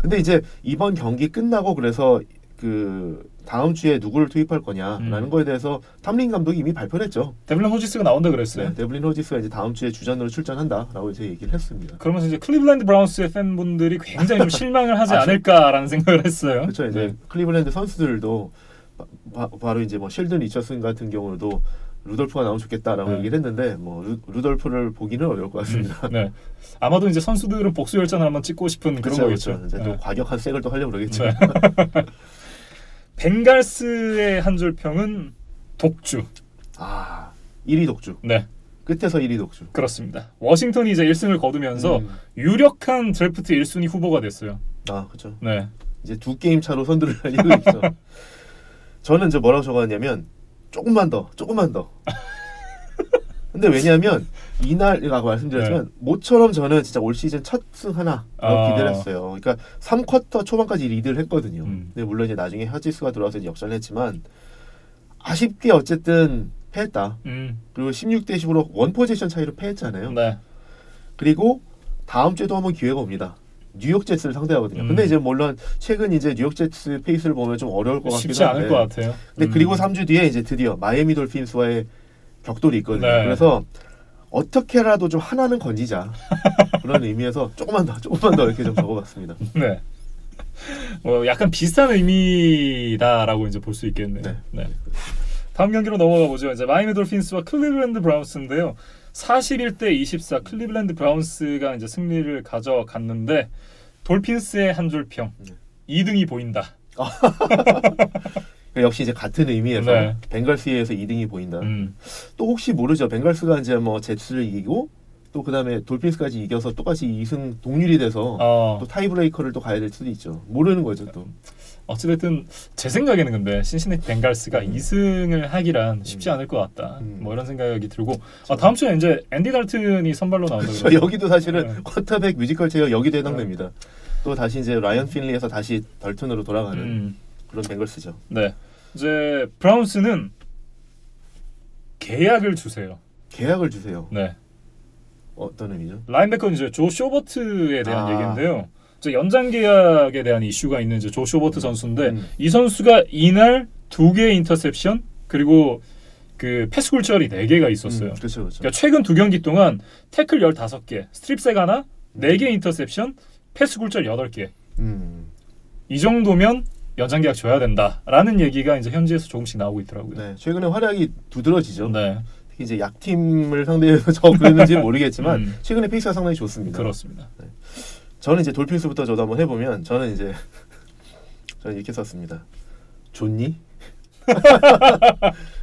근데 이제 이번 경기 끝나고 그래서 그 다음 주에 누구를 투입할 거냐라는 거에 대해서 탐린 감독이 이미 발표를 했죠. 데블린 호지스가 나온다 그랬어요. 네, 데블린 호지스가 이제 다음 주에 주전으로 출전한다라고 이제 얘기를 했습니다. 그러면서 이제 클리블랜드 브라운스의 팬분들이 굉장히 좀 실망을 하지 않을까라는 생각을 했어요. 그렇죠. 이제 클리블랜드 선수들도 바로 이제 뭐 셸든 리처슨 같은 경우도 루돌프가 나오면 좋겠다라고 얘기를 했는데 뭐 루돌프를 보기는 어려울 것 같습니다. 네. 아마도 이제 선수들은 복수 열전을 한번 찍고 싶은 그런 거겠죠. 이제 또 과격한 색을 또 하려고 그러겠죠. 네. 벵갈스의 한 줄 평은 독주. 1위 독주. 네. 끝에서 1위 독주. 그렇습니다. 워싱턴이 이제 1승을 거두면서 유력한 드래프트 1순위 후보가 됐어요. 그렇죠. 네. 이제 2게임 차로 선두를 달리고 있죠. 저는 이제 뭐라고 적었냐면 조금만 더. 근데 왜냐하면 이날이라고 말씀드렸지만 모처럼 저는 진짜 올 시즌 첫 승 하나 기대를 했어요. 그러니까 3쿼터 초반까지 리드를 했거든요. 근데 물론 이제 나중에 하지스가 들어와서 이제 역전을 했지만 아쉽게 어쨌든 패했다. 그리고 16대 10으로 원 포지션 차이로 패했잖아요. 네. 그리고 다음 주에도 한번 기회가 옵니다. 뉴욕 제츠를 상대하거든요. 근데 이제 물론 최근 이제 뉴욕 제츠 페이스를 보면 좀 어려울 것 같기도 한데 쉽지 않을 것 같아요. 근데 그리고 3주 뒤에 이제 드디어 마이애미 돌핀스와의 격돌이 있거든요. 네. 그래서 어떻게라도 좀 하나는 건지자 그런 의미에서 조금만 더 이렇게 좀 적어봤습니다. 네. 약간 비슷한 의미다라고 이제 볼 수 있겠네요. 네. 네. 다음 경기로 넘어가 보죠. 이제 마이애미 돌핀스와 클리블랜드 브라운스인데요. 41대 24 클리블랜드 브라운스가 이제 승리를 가져갔는데 돌핀스의 한 줄 평. 2등이 보인다. 역시 이제 같은 의미에서 네. 벵갈스에서 2등이 보인다. 또 혹시 모르죠. 벵갈스가 이제 뭐 제츠를 이기고 또 그다음에 돌핀스까지 이겨서 똑같이 2승 동률이 돼서 또 타이브레이커를 또 가야 될 수도 있죠. 모르는 거죠, 또. 어찌됐든 제 생각에는 근데 신시내티 벵갈스가 2승을 하기란 쉽지 않을 것 같다. 뭐 이런 생각이 들고 다음 주에 이제 앤디 달튼이 선발로 나온다고. 그렇죠. 여기도 사실은 쿼터백 뮤지컬 체어 여기도 해당됩니다. 또 다시 이제 라이언 핀리에서 다시 덜튼으로 돌아가는 그런 벵갈스죠. 네. 이제 브라운스는 계약을 주세요. 계약을 주세요. 네. 어떤 의미죠? 라인백커는 이제 조 쇼버트에 대한 얘기인데요. 이제 연장 계약에 대한 이슈가 있는 이제 조 쇼버트 선수인데 이 선수가 이날 2개의 인터셉션 그리고 그 패스 굴절이 4개가 있었어요. 그렇죠. 그러니까 최근 2경기 동안 태클 15개, 스트립색 하나, 4개 인터셉션, 패스 굴절 8개. 이 정도면 연장 계약 줘야 된다라는 얘기가 이제 현지에서 조금씩 나오고 있더라고요. 네, 최근에 활약이 두드러지죠. 네. 특히 이제 약팀을 상대해서 그랬는지는 모르겠지만 최근에 페이스가 상당히 좋습니다. 그렇습니다. 네. 저는 이제 돌핀스부터 저도 한번 해보면 저는 이렇게 썼습니다. 좋니?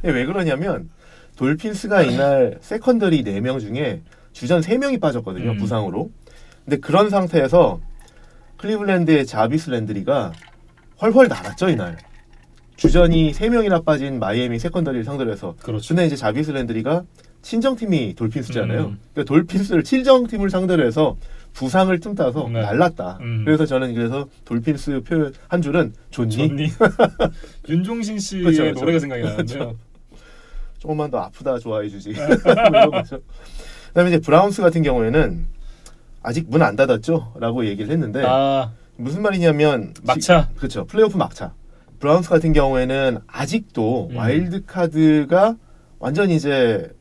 왜 그러냐면 돌핀스가 이날 세컨더리 4명 중에 주전 3명이 빠졌거든요. 부상으로. 근데 그런 상태에서 클리블랜드의 자비스 랜드리가 훨훨 날았죠, 이날. 주전이 3명이나 빠진 마이애미 세컨더리를 상대로 해서. 그렇죠. 근데 이제 자비스 랜드리가 친정팀이 돌핀스잖아요. 그러니까 돌핀스를 친정팀을 상대로 해서 부상을 틈타서 날랐다. 그래서 저는 돌핀스 표현 한 줄은 좋니? 윤종신 씨의 그렇죠. 노래가 생각이 나는데요. 조금만 더 아프다 좋아해 주지. 그다음에 이제 브라운스 같은 경우에는 아직 문 안 닫았죠? 라고 얘기를 했는데 무슨 말이냐면 막차. 그렇죠. 플레이오프 막차. 브라운스 같은 경우에는 아직도 와일드 카드가 완전히 이제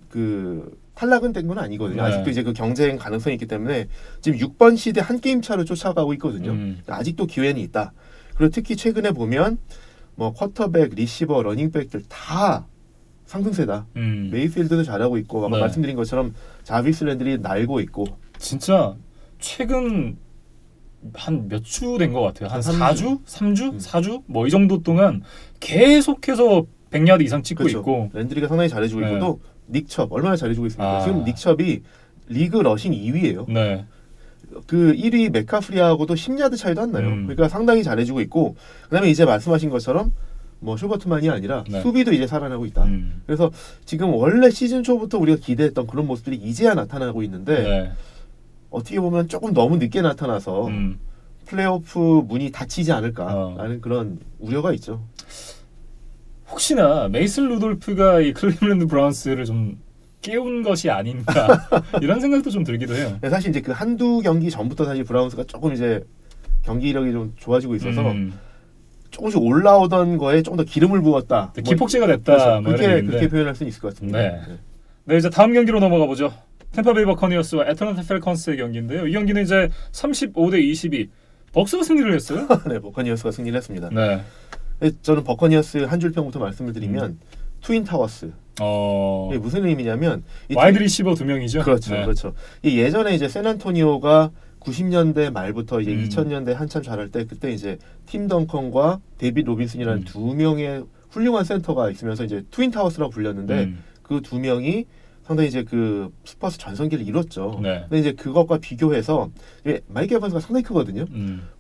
그 탈락은 된 건 아니거든요. 아직도 이제 그 경쟁 가능성이 있기 때문에 지금 6번 시드 한 게임 차로 쫓아가고 있거든요. 아직도 기회는 있다. 그리고 특히 최근에 보면 뭐 쿼터백, 리시버, 러닝백들 다 상승세다. 메이필드도 잘하고 있고 아까 말씀드린 것처럼 자비스 랜들이 날고 있고 진짜 최근 한 몇 주 된 것 같아요. 한 4주? 3주? 4주? 뭐 이 정도 동안 계속해서 100야드 이상 찍고 그렇죠. 있고 랜드리가 상당히 잘해주고 있고 또 닉첩 얼마나 잘해주고 있습니까? 지금 닉첩이 리그 러싱 2위예요. 네. 그 1위 맥카프리하고도 10야드 차이도 안 나요. 그러니까 상당히 잘해주고 있고 그다음에 이제 말씀하신 것처럼 뭐 쇼버트만이 아니라 수비도 이제 살아나고 있다. 그래서 지금 원래 시즌 초부터 우리가 기대했던 그런 모습들이 이제야 나타나고 있는데 어떻게 보면 조금 너무 늦게 나타나서 플레이오프 문이 닫히지 않을까라는 그런 우려가 있죠. 혹시나 메이슨 루돌프가 이 클리블랜드 브라운스를 좀 깨운 것이 아닌가 이런 생각도 좀 들기도 해요. 사실 이제 그 한두 경기 전부터 사실 브라운스가 조금 이제 경기력이 좀 좋아지고 있어서 조금씩 올라오던 거에 조금 더 기름을 부었다. 기폭제가 됐다. 뭐 그렇게 표현할 수 있을 것 같습니다. 네, 이제 다음 경기로 넘어가 보죠. 템파베이 버커니어스와 애틀랜타 펠컨스의 경기인데요. 이 경기는 이제 35대 22 벅스가 승리를 했어요. 네, 버커니어스가 승리를 했습니다. 네. 저는 버커니어스 한 줄 평부터 말씀을 드리면 트윈 타워스. 이게 무슨 의미냐면 와이드 리시버 2명이죠. 그렇죠, 그렇죠. 예전에 이제 샌안토니오가 90년대 말부터 이제 2000년대 한참 잘할 때 그때 이제 팀 덩컨과 데이빗 로빈슨이라는 2명의 훌륭한 센터가 있으면서 이제 트윈 타워스라고 불렸는데 그 2명이 상당히 이제 그 스퍼스 전성기를 이뤘죠. 근데 이제 그것과 비교해서 마이크 에반스가 상당히 크거든요.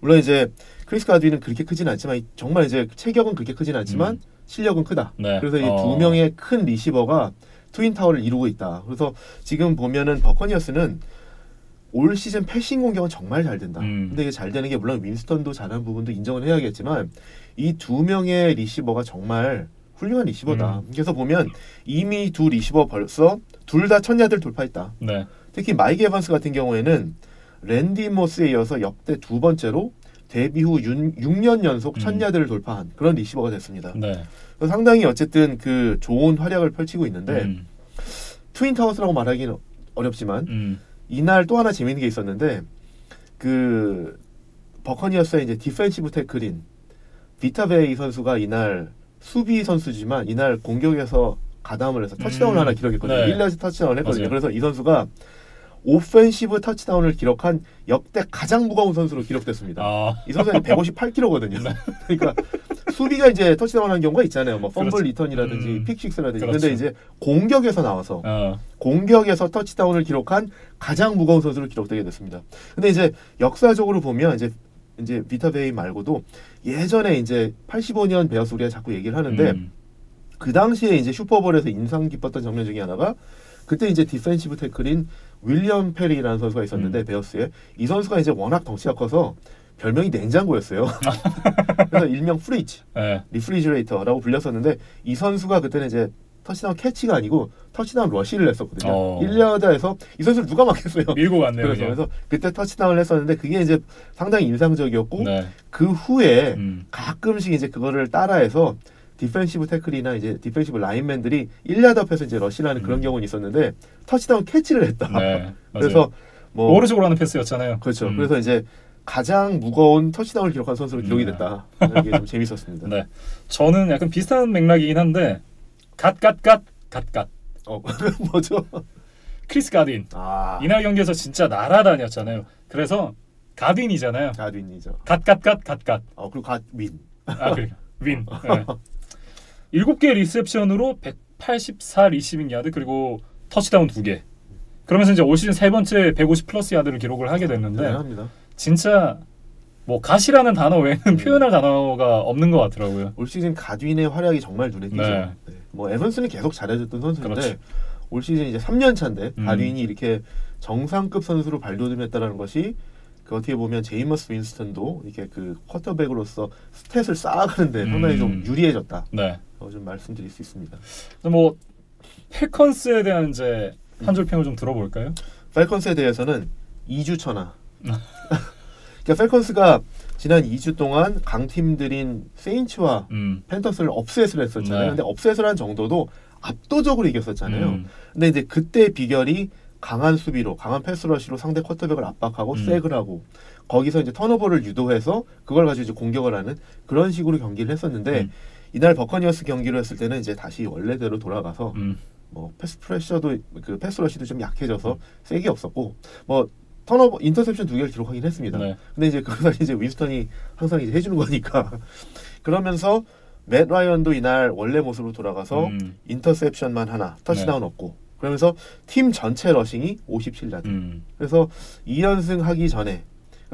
물론 이제 크리스 가드윈은 그렇게 크진 않지만 정말 이제 체격은 그렇게 크진 않지만 실력은 크다. 그래서 이 2명의 큰 리시버가 트윈 타워를 이루고 있다. 그래서 지금 보면은 버커니어스는 올 시즌 패싱 공격은 정말 잘 된다. 근데 이게 잘 되는 게 물론 윈스턴도 잘한 부분도 인정을 해야겠지만 이 2명의 리시버가 정말 훌륭한 리시버다. 그래서 보면 이미 2 리시버 벌써 둘 다 1000야드를 돌파했다. 특히 마이크 에반스 같은 경우에는 랜디 모스에 이어서 역대 2번째로 데뷔 후 6년 연속 1000야드를 돌파한 그런 리시버가 됐습니다. 상당히 어쨌든 그 좋은 활약을 펼치고 있는데 트윈 타워스라고 말하기는 어렵지만 이날 또 하나 재밌는 게 있었는데 그 버커니어스의 이제 디펜시브 태클인 비타베이 선수가 이날 수비 선수지만 이날 공격에서 가담을 해서 터치다운을 하나 기록했거든요. 네. 1야드 터치다운을 했거든요. 맞아요. 그래서 이 선수가 오펜시브 터치다운을 기록한 역대 가장 무거운 선수로 기록됐습니다. 이 선수가 158kg거든요. 네. 그러니까 수비가 이제 터치다운한 경우가 있잖아요. 뭐 펌블 그렇죠. 리턴이라든지 픽식스라든지. 그렇죠. 그런데 이제 공격에서 나와서 공격에서 터치다운을 기록한 가장 무거운 선수로 기록되게 됐습니다. 근데 이제 역사적으로 보면 이제 비타베이 말고도 예전에 이제 85년 베어스 우리가 자꾸 얘기를 하는데 그 당시에 이제 슈퍼볼에서 인상 깊었던 장면 중에 하나가 그때 이제 디펜시브 태클인 윌리엄 페리라는 선수가 있었는데 베어스에 이 선수가 이제 워낙 덩치가 커서 별명이 냉장고였어요. 그래서 일명 프리지, 리프리지레이터라고 불렸었는데 이 선수가 그때는 이제 터치다운 캐치가 아니고 터치다운 러시를 했었거든요. 1야드에서 이 선수를 누가 막겠어요. 밀고 갔네요. 그래서 그때 터치다운을 했었는데 그게 이제 상당히 인상적이었고 그 후에 가끔씩 이제 그거를 따라해서 디펜시브 태클이나 이제 디펜시브 라인맨들이 1야드 앞에서 이제 러시를 하는 그런 경우는 있었는데 터치다운 캐치를 했다. 그래서 뭐 오른쪽으로 하는 패스였잖아요. 그렇죠. 그래서 이제 가장 무거운 터치다운을 기록한 선수로 기록이 됐다. 이게 좀 재밌었습니다. 네, 저는 약간 비슷한 맥락이긴 한데 갓갓갓 뭐죠? 크리스 가딘. 이날 경기에서 진짜 날아다녔잖아요. 그래서 가딘이잖아요. 가딘이죠. 갓갓갓. 그리고 갓윈. 그래. 윈. 네. 7개 리셉션으로 184 리시빙 야드 그리고 터치다운 2개. 그러면서 이제 올 시즌 세 번째 150 플러스 야드를 기록을 하게 됐는데 대단합니다. 진짜 뭐 갓이라는 단어 외에는 표현할 단어가 없는 것 같더라고요. 올 시즌 갓윈의 활약이 정말 눈에 띄죠. 네. 뭐 에반스는 계속 잘해줬던 선수인데 그렇지. 올 시즌 이제 3년 차인데 갓윈이 이렇게 정상급 선수로 발돋움했다라는 것이 그 어떻게 보면 제이머스 윈스턴도 이렇게 그 쿼터백으로서 스탯을 쌓아가는데 상당히 좀 유리해졌다. 좀 말씀드릴 수 있습니다. 뭐 펠컨스에 대한 이제 한 줄 평을 좀 들어볼까요? 펠컨스에 대해서는 2주 천하. 그러니까 펠컨스가 지난 2주 동안 강팀들인 세인츠와 팬터스를 업셋을 했었잖아요. 근데 업셋을 한 정도도 압도적으로 이겼었잖아요. 근데 이제 그때 비결이 강한 수비로, 강한 패스러시로 상대 쿼터백을 압박하고 색을 하고 거기서 이제 턴오버를 유도해서 그걸 가지고 이제 공격을 하는 그런 식으로 경기를 했었는데 이날 버커니어스 경기를 했을 때는 이제 다시 원래대로 돌아가서 뭐 패스 프레셔도 그 패스러시도 좀 약해져서 색이 없었고 뭐 턴오버 인터셉션 2개를 기록하긴 했습니다. 근데 이제 그걸 이제 윈스턴이 항상 이제 해주는 거니까 그러면서 맷 라이언도 이날 원래 모습으로 돌아가서 인터셉션만 하나, 터치다운 없고 그러면서 팀 전체 러싱이 57야드. 그래서 2연승 하기 전에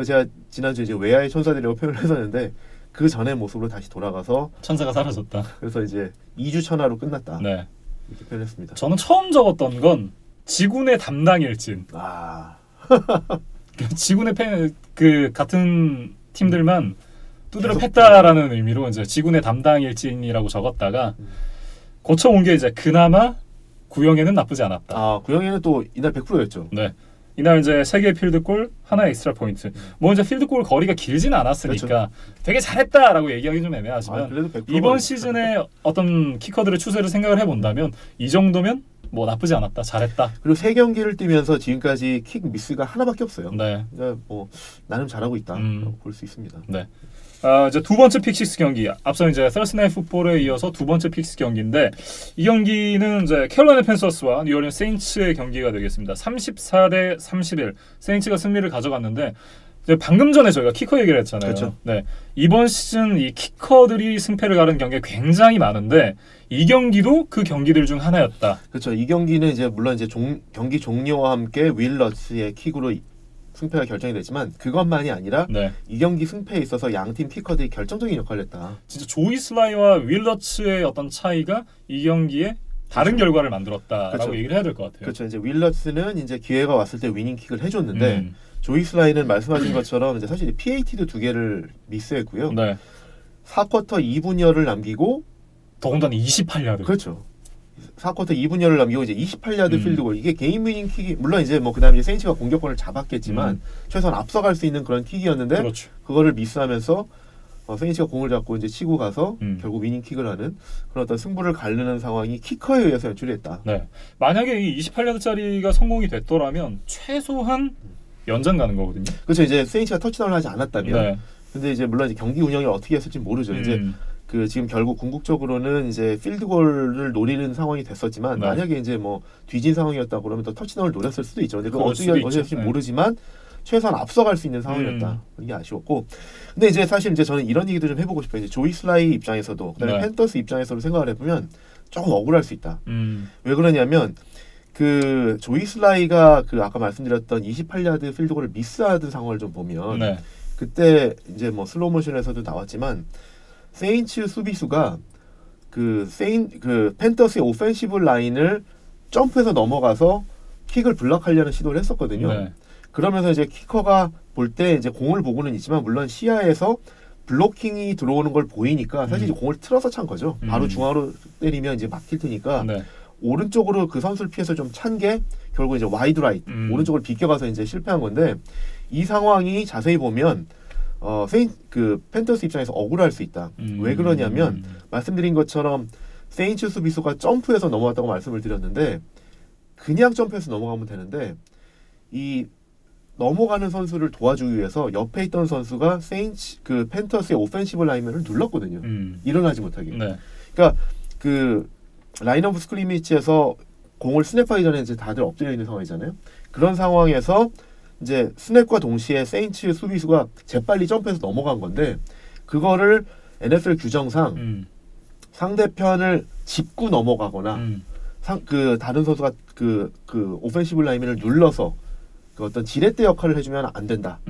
제가 지난주에 이제 외야의 천사들이라고 표현을 했었는데 그 전의 모습으로 다시 돌아가서 천사가 사라졌다. 그래서 이제 2주 천하로 끝났다. 이렇게 표현했습니다. 저는 처음 적었던 건 지군의 담당 일진. 지군의 그 같은 팀들만 두드려 팼다라는 의미로 이제 지군의 담당 일진이라고 적었다가 고쳐온 게 이제 그나마 구영에는 나쁘지 않았다. 구영에는 또 이날 100%였죠. 이날 이제 3개의 필드골, 하나의 엑스트라 포인트. 뭐 이제 필드골 거리가 길진 않았으니까 되게 잘했다라고 얘기하기 좀 애매하지만 이번 시즌에 어떤 키커들의 추세를 생각을 해본다면 이 정도면 뭐 나쁘지 않았다, 잘했다. 그리고 3경기를 뛰면서 지금까지 킥 미스가 하나밖에 없어요. 그러니까 뭐 나름 잘하고 있다 볼 수 있습니다. 이제 두 번째 픽식스 경기, 앞서 이제 Thursday 풋볼에 이어서 두 번째 픽식스 경기인데 이 경기는 이제 캐롤라이나 팬서스와 뉴올리언스 세인츠의 경기가 되겠습니다. 34대 31 세인츠가 승리를 가져갔는데 방금 전에 저희가 키커 얘기를 했잖아요. 이번 시즌 이 키커들이 승패를 가른 경기가 굉장히 많은데 이 경기도 그 경기들 중 하나였다. 그렇죠. 이 경기는 이제 물론 이제 경기 종료와 함께 윌 러츠의 킥으로 승패가 결정이 됐지만 그것만이 아니라 이 경기 승패에 있어서 양팀 키커들이 결정적인 역할을 했다. 진짜 조이 슬라이와 윌 러츠의 어떤 차이가 이 경기에 다른 결과를 만들었다라고 얘기를 해야 될 것 같아요. 그렇죠. 이제 윌 러츠는 이제 기회가 왔을 때 위닝 킥을 해줬는데 조이 슬라이는 말씀하신 것처럼 이제 사실 PAT도 2개를 미스했고요. 4쿼터 2분여를 남기고 더군다나 28야드. 그렇죠. 4쿼터 2분여를 남기고 이제 28야드 필드골. 이게 개인 위닝 킥이 물론 이제 뭐 그다음에 세인츠가 공격권을 잡았겠지만 최소한 앞서갈 수 있는 그런 킥이었는데 그거를 미스하면서 세인츠가 공을 잡고 이제 치고 가서 결국 위닝킥을 하는 그런 어떤 승부를 가르는 상황이 키커에 의해서 연출이 됐다. 네. 만약에 이 28야드짜리가 성공이 됐더라면 최소한 연장 가는 거거든요. 그렇죠. 이제 세인츠가 터치다운을 하지 않았다면. 네. 근데 이제 물론 이제 경기 운영이 어떻게 했을지 모르죠. 이제 그 지금 결국 궁극적으로는 이제 필드골을 노리는 상황이 됐었지만 만약에 이제 뭐 뒤진 상황이었다 그러면 또 터치다운을 노렸을 수도 있죠. 근데 그거 어떻게 될지 모르지만 최소한 앞서갈 수 있는 상황이었다. 이게 아쉬웠고. 근데 이제 사실 이제 저는 이런 얘기도 좀 해보고 싶어요. 이제 조이 슬라이 입장에서도 그다음에 팬더스 입장에서도 생각을 해보면 조금 억울할 수 있다. 왜 그러냐면 그 조이 슬라이가 그 아까 말씀드렸던 28야드 필드골을 미스하던 상황을 좀 보면 그때 이제 뭐 슬로우 모션에서도 나왔지만 세인츠 수비수가 그 팬더스의 오펜시브 라인을 점프해서 넘어가서 킥을 블락하려는 시도를 했었거든요. 그러면서 이제 키커가 볼 때 이제 공을 보고는 있지만 물론 시야에서 블로킹이 들어오는 걸 보이니까 사실 이제 공을 틀어서 찬 거죠. 바로 중앙으로 때리면 이제 막힐 테니까 오른쪽으로 그 선수를 피해서 좀 찬 게 결국 이제 와이드 라이트 오른쪽으로 비껴가서 이제 실패한 건데 이 상황이 자세히 보면 그 팬더스 입장에서 억울할 수 있다. 왜 그러냐면 말씀드린 것처럼 세인츠 수비수가 점프해서 넘어왔다고 말씀을 드렸는데 그냥 점프해서 넘어가면 되는데 이 넘어가는 선수를 도와주기 위해서 옆에 있던 선수가 그 팬터스의 오펜시브 라인맨을 눌렀거든요. 일어나지 못하게. 그러니까 그 라인 오브 스크리미치에서 공을 스냅하기 전에 이제 다들 엎드려 있는 상황이잖아요. 그런 상황에서 이제 스냅과 동시에 세인츠 수비수가 재빨리 점프해서 넘어간 건데 그거를 NFL 규정상 상대편을 짚고 넘어가거나 그 다른 선수가 그 오펜시브 라인맨을 눌러서 그 어떤 지렛대 역할을 해주면 안 된다.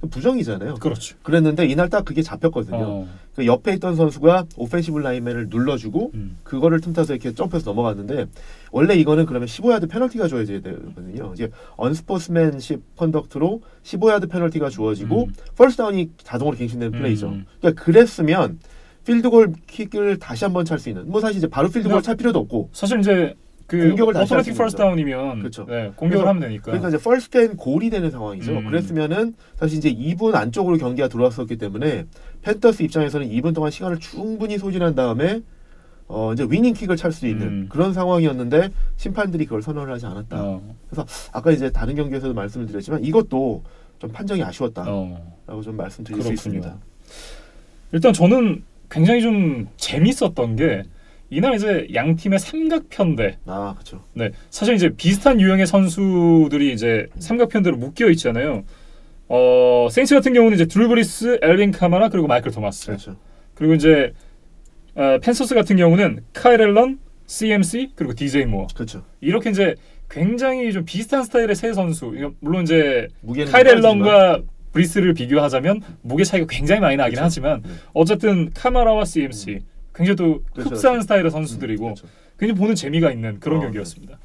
부정이잖아요. 그렇죠. 그랬는데 이날 딱 그게 잡혔거든요. 그 옆에 있던 선수가 오펜시브 라인맨을 눌러주고 그거를 틈타서 이렇게 점프해서 넘어갔는데 원래 이거는 그러면 15야드 페널티가 주어져야 되거든요. 이제 언스포츠맨십 컨덕트로 15야드 페널티가 주어지고 퍼스트다운이 자동으로 갱신되는 플레이죠. 그러니까 그랬으면 필드골 킥을 다시 한번 찰 수 있는 뭐 사실 이제 바로 필드골 찰 필요도 없고 사실 이제 그 오토매틱 퍼스트다운이면 그렇죠. 공격을 하면 되니까. 그러니까 이제 퍼스트앤 골이 되는 상황이죠. 그랬으면은 사실 이제 2분 안쪽으로 경기가 들어왔었기 때문에 팬더스 입장에서는 2분 동안 시간을 충분히 소진한 다음에 이제 위닝킥을 찰 수 있는 그런 상황이었는데 심판들이 그걸 선언을 하지 않았다. 그래서 아까 이제 다른 경기에서도 말씀을 드렸지만 이것도 좀 판정이 아쉬웠다라고 좀 말씀드릴 수 있습니다. 일단 저는 굉장히 좀 재밌었던 게 이날 이제 양 팀의 삼각편대. 그렇죠. 네, 사실 이제 비슷한 유형의 선수들이 이제 삼각편대로 묶여 있잖아요. 세인츠 같은 경우는 이제 드루 브리스, 엘빈 카마라 그리고 마이클 토마스. 그렇죠. 그리고 이제 펜서스 같은 경우는 카일 앨런, CMC 그리고 DJ 모어. 그렇죠. 이렇게 이제 굉장히 좀 비슷한 스타일의 세 선수. 물론 이제 카일 앨런과 브리스를 비교하자면 무게 차이가 굉장히 많이 나긴 하지만 어쨌든 카마라와 CMC 굉장히 또 흡사한 스타일의 선수들이고 굉장히 보는 재미가 있는 그런 경기였습니다.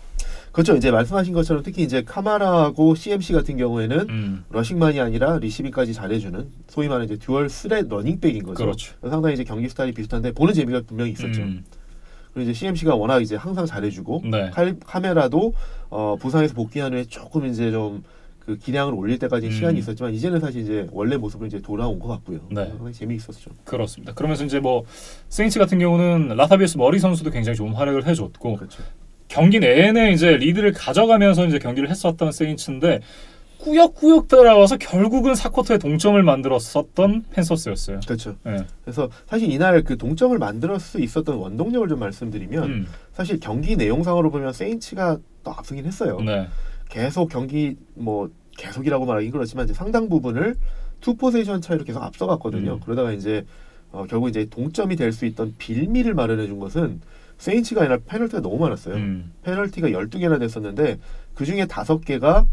그렇죠. 이제 말씀하신 것처럼 특히 이제 카마라하고 CMC 같은 경우에는 러싱만이 아니라 리시빙까지 잘해주는 소위 말하는 이제 듀얼 스렛 러닝백인 거죠. 그렇죠. 상당히 이제 경기 스타일이 비슷한데 보는 재미가 분명히 있었죠. 그리고 이제 CMC가 워낙 이제 항상 잘해주고 카메라도 부상에서 복귀한 후에 조금 이제 좀 그 기량을 올릴 때까지 시간이 있었지만 이제는 사실 이제 원래 모습으로 이제 돌아온 것 같고요. 상당히 재미있었죠. 그렇습니다. 그러면서 이제 뭐 세인츠 같은 경우는 라타비우스 머리 선수도 굉장히 좋은 활약을 해줬고 경기 내내 이제 리드를 가져가면서 이제 경기를 했었던 세인츠인데 꾸역꾸역 따라와서 결국은 4쿼터에 동점을 만들었었던 펜서스였어요. 그렇죠. 그래서 사실 이날 그 동점을 만들 수 있었던 원동력을 좀 말씀드리면 사실 경기 내용상으로 보면 세인츠가 또 앞서긴 했어요. 계속 경기 뭐 계속이라고 말하기 그렇지만 이제 상당 부분을 투 포지션 차이로 계속 앞서갔거든요. 그러다가 이제 결국 이제 동점이 될 수 있던 빌미를 마련해 준 것은 세인츠가 이날 페널티가 너무 많았어요. 페널티가 12개나 됐었는데 그중에 5개가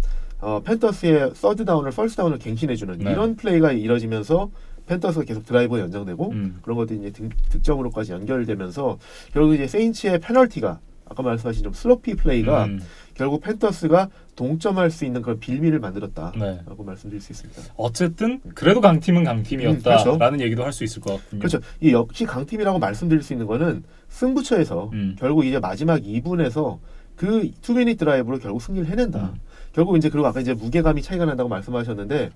팬더스의 서드 다운을 퍼스트 다운을 갱신해주는 이런 플레이가 이뤄지면서 팬더스가 계속 드라이브가 연장되고 그런 것들이 이제 득점으로까지 연결되면서 결국 이제 세인츠의 페널티가 아까 말씀하신 좀 슬로피 플레이가 결국 팬더스가 동점할 수 있는 그런 빌미를 만들었다라고 말씀드릴 수 있습니다. 어쨌든 그래도 강팀은 강팀이었다라는 얘기도 할 수 있을 것 같군요. 그렇죠. 이 역시 강팀이라고 말씀드릴 수 있는 거는 승부처에서 결국 이제 마지막 2분에서 그 2미닛 드라이브로 결국 승리를 해낸다. 결국 이제 그리고 아까 이제 무게감이 차이가 난다고 말씀하셨는데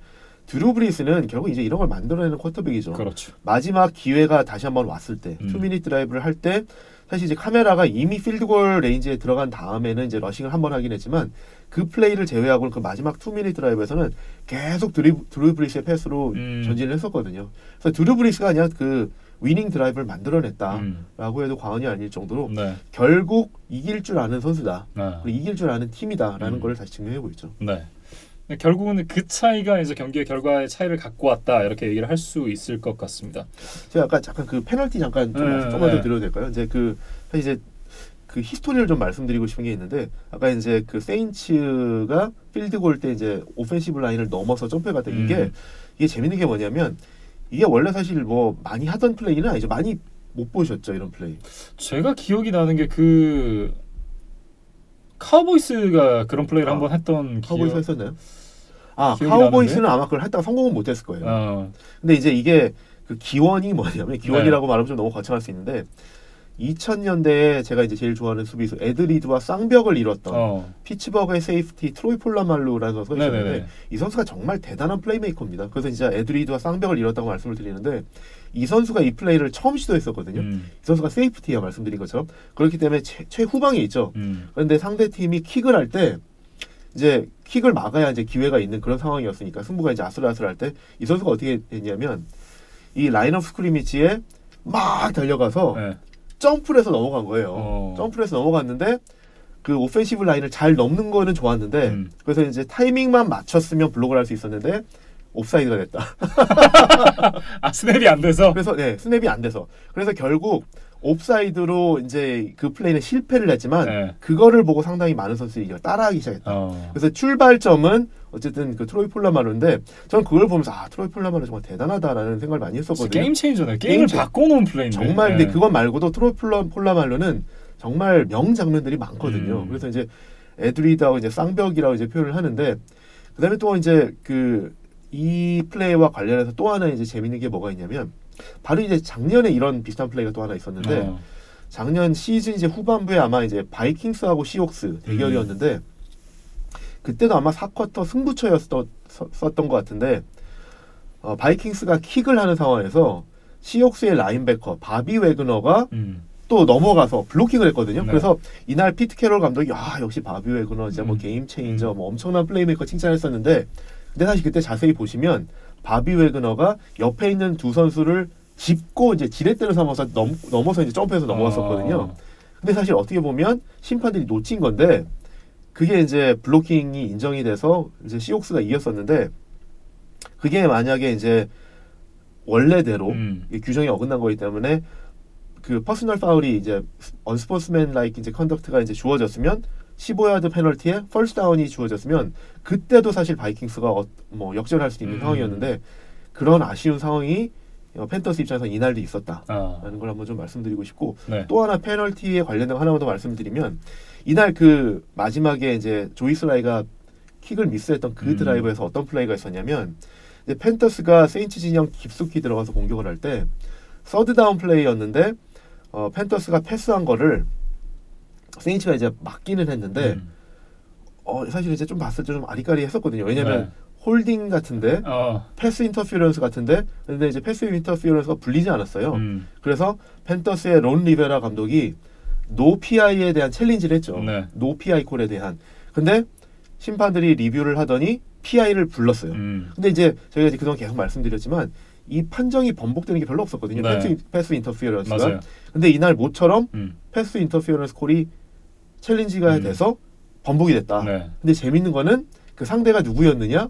드루 브리스는 결국 이제 이런 걸 만들어내는 쿼터백이죠. 그렇죠. 마지막 기회가 다시 한번 왔을 때, 투미닛 드라이브를 할 때 사실 이제 카메라가 이미 필드골 레인지에 들어간 다음에는 이제 러싱을 한번 하긴 했지만 그 플레이를 제외하고는 그 마지막 투미닛 드라이브에서는 계속 드루 브리스의 패스로 전진을 했었거든요. 그래서 드루 브리스가 그냥 그 위닝 드라이브를 만들어냈다라고 해도 과언이 아닐 정도로 네. 결국 이길 줄 아는 선수다. 그리고 이길 줄 아는 팀이다라는 걸 다시 증명하고 있죠. 네. 결국은 그 차이가 이제 경기의 결과의 차이를 갖고 왔다 이렇게 얘기를 할 수 있을 것 같습니다. 제가 아까 잠깐 그 페널티 잠깐 조금만 더 드려도 될까요? 이제 그 사실 이제 그 히스토리를 좀 말씀드리고 싶은 게 있는데 아까 이제 그 세인츠가 필드골 때 이제 오펜시브 라인을 넘어서 점프해갔다 이게 재밌는 게 뭐냐면 이게 원래 사실 뭐 많이 하던 플레이는 아니죠. 많이 못 보셨죠 이런 플레이. 제가 기억이 나는 게 그 카우보이스가 그런 플레이를 한번 했던 카우보이스 했었나요? 카우보이스는 나는데? 아마 그걸 했다가 성공은 못했을 거예요. 근데 이제 이게 그 기원이 뭐냐면 기원이라고 말하면 좀 너무 거창할 수 있는데 2000년대에 제가 이제 제일 좋아하는 수비수 에드리드와 쌍벽을 이뤘던 피츠버그의 세이프티 트로이 폴라말루라는 선수가 있었는데 이 선수가 정말 대단한 플레이메이커입니다. 그래서 진짜 에드리드와 쌍벽을 이뤘다고 말씀을 드리는데 이 선수가 이 플레이를 처음 시도했었거든요. 이 선수가 세이프티야 말씀드린 것처럼 그렇기 때문에 최후방에 있죠. 그런데 상대팀이 킥을 할 때 이제 킥을 막아야 이제 기회가 있는 그런 상황이었으니까 승부가 이제 아슬아슬할 때 이 선수가 어떻게 했냐면 이 라인 오브 스크리미지에 막 달려가서 점프를 해서 넘어간 거예요. 점프를 해서 넘어갔는데 그 오펜시브 라인을 잘 넘는 거는 좋았는데 그래서 이제 타이밍만 맞췄으면 블록을 할 수 있었는데 옵사이드가 됐다. 스냅이 안 돼서? 그래서 스냅이 안 돼서. 그래서 결국 옵사이드로 이제 그 플레이는 실패를 했지만 그거를 보고 상당히 많은 선수들이 이걸 따라하기 시작했다. 그래서 출발점은 어쨌든 그 트로이 폴라마루인데 저는 그걸 보면서 트로이 폴라마루 정말 대단하다라는 생각을 많이 했었거든요. 게임 체인저네. 게임을 바꿔놓은 플레이인데. 정말 근데 그건 말고도 트로이 폴라마루는 정말 명장면들이 많거든요. 그래서 이제 에드리드하고 이제 쌍벽이라고 이제 표현을 하는데 그다음에 또 이제 이 플레이와 관련해서 또 하나 이제 재밌는 게 뭐가 있냐면 바로 이제 작년에 이런 비슷한 플레이가 또 하나 있었는데 작년 시즌 이제 후반부에 아마 이제 바이킹스하고 시옥스 대결이었는데 그때도 아마 4쿼터 승부처였었던 것 같은데 바이킹스가 킥을 하는 상황에서 시옥스의 라인베커 바비 웨그너가 또 넘어가서 블로킹을 했거든요. 그래서 이날 피트 캐롤 감독이 역시 바비 웨그너 진짜 뭐 게임 체인저 뭐 엄청난 플레이메이커 칭찬했었는데 근데 사실 그때 자세히 보시면 바비 웨그너가 옆에 있는 두 선수를 짚고 이제 지렛대를 삼아서 넘어서 이제 점프해서 넘어갔었거든요. 근데 사실 어떻게 보면 심판들이 놓친 건데 그게 이제 블로킹이 인정이 돼서 이제 시옥스가 이겼었는데 그게 만약에 이제 원래대로 규정이 어긋난 거기 때문에 그 퍼스널 파울이 이제 언스포츠맨 라이크 이제 컨덕트가 이제 주어졌으면 15야드 페널티에 펄스 다운이 주어졌으면 그때도 사실 바이킹스가 뭐 역전할 수도 있는 상황이었는데 그런 아쉬운 상황이 팬더스 입장에서 이날도 있었다라는 걸 한번 좀 말씀드리고 싶고 또 하나 페널티에 관련된 거 하나만 더 말씀드리면 이날 그 마지막에 이제 조이스 라이가 킥을 미스했던 그 드라이브에서 어떤 플레이가 있었냐면 이제 팬더스가 세인츠 진영 깊숙이 들어가서 공격을 할 때 서드 다운 플레이였는데 팬더스가 패스한 거를 세인츠가 이제 막기는 했는데 사실 이제 좀 봤을 때 좀 아리까리했었거든요. 왜냐면 홀딩 같은데 패스 인터피어런스 같은데 근데 이제 패스 인터피어런스가 불리지 않았어요. 그래서 팬더스의 론 리베라 감독이 노 PI에 대한 챌린지를 했죠. 노 PI 콜에 대한. 근데 심판들이 리뷰를 하더니 PI를 불렀어요. 근데 이제 저희가 이제 그동안 계속 말씀드렸지만 이 판정이 번복되는 게 별로 없었거든요. 패스 인터피어런스가. 맞아요. 근데 이날 모처럼 패스 인터피어런스 콜이 챌린지가 돼서 번복이 됐다. 근데 재밌는 거는 그 상대가 누구였느냐?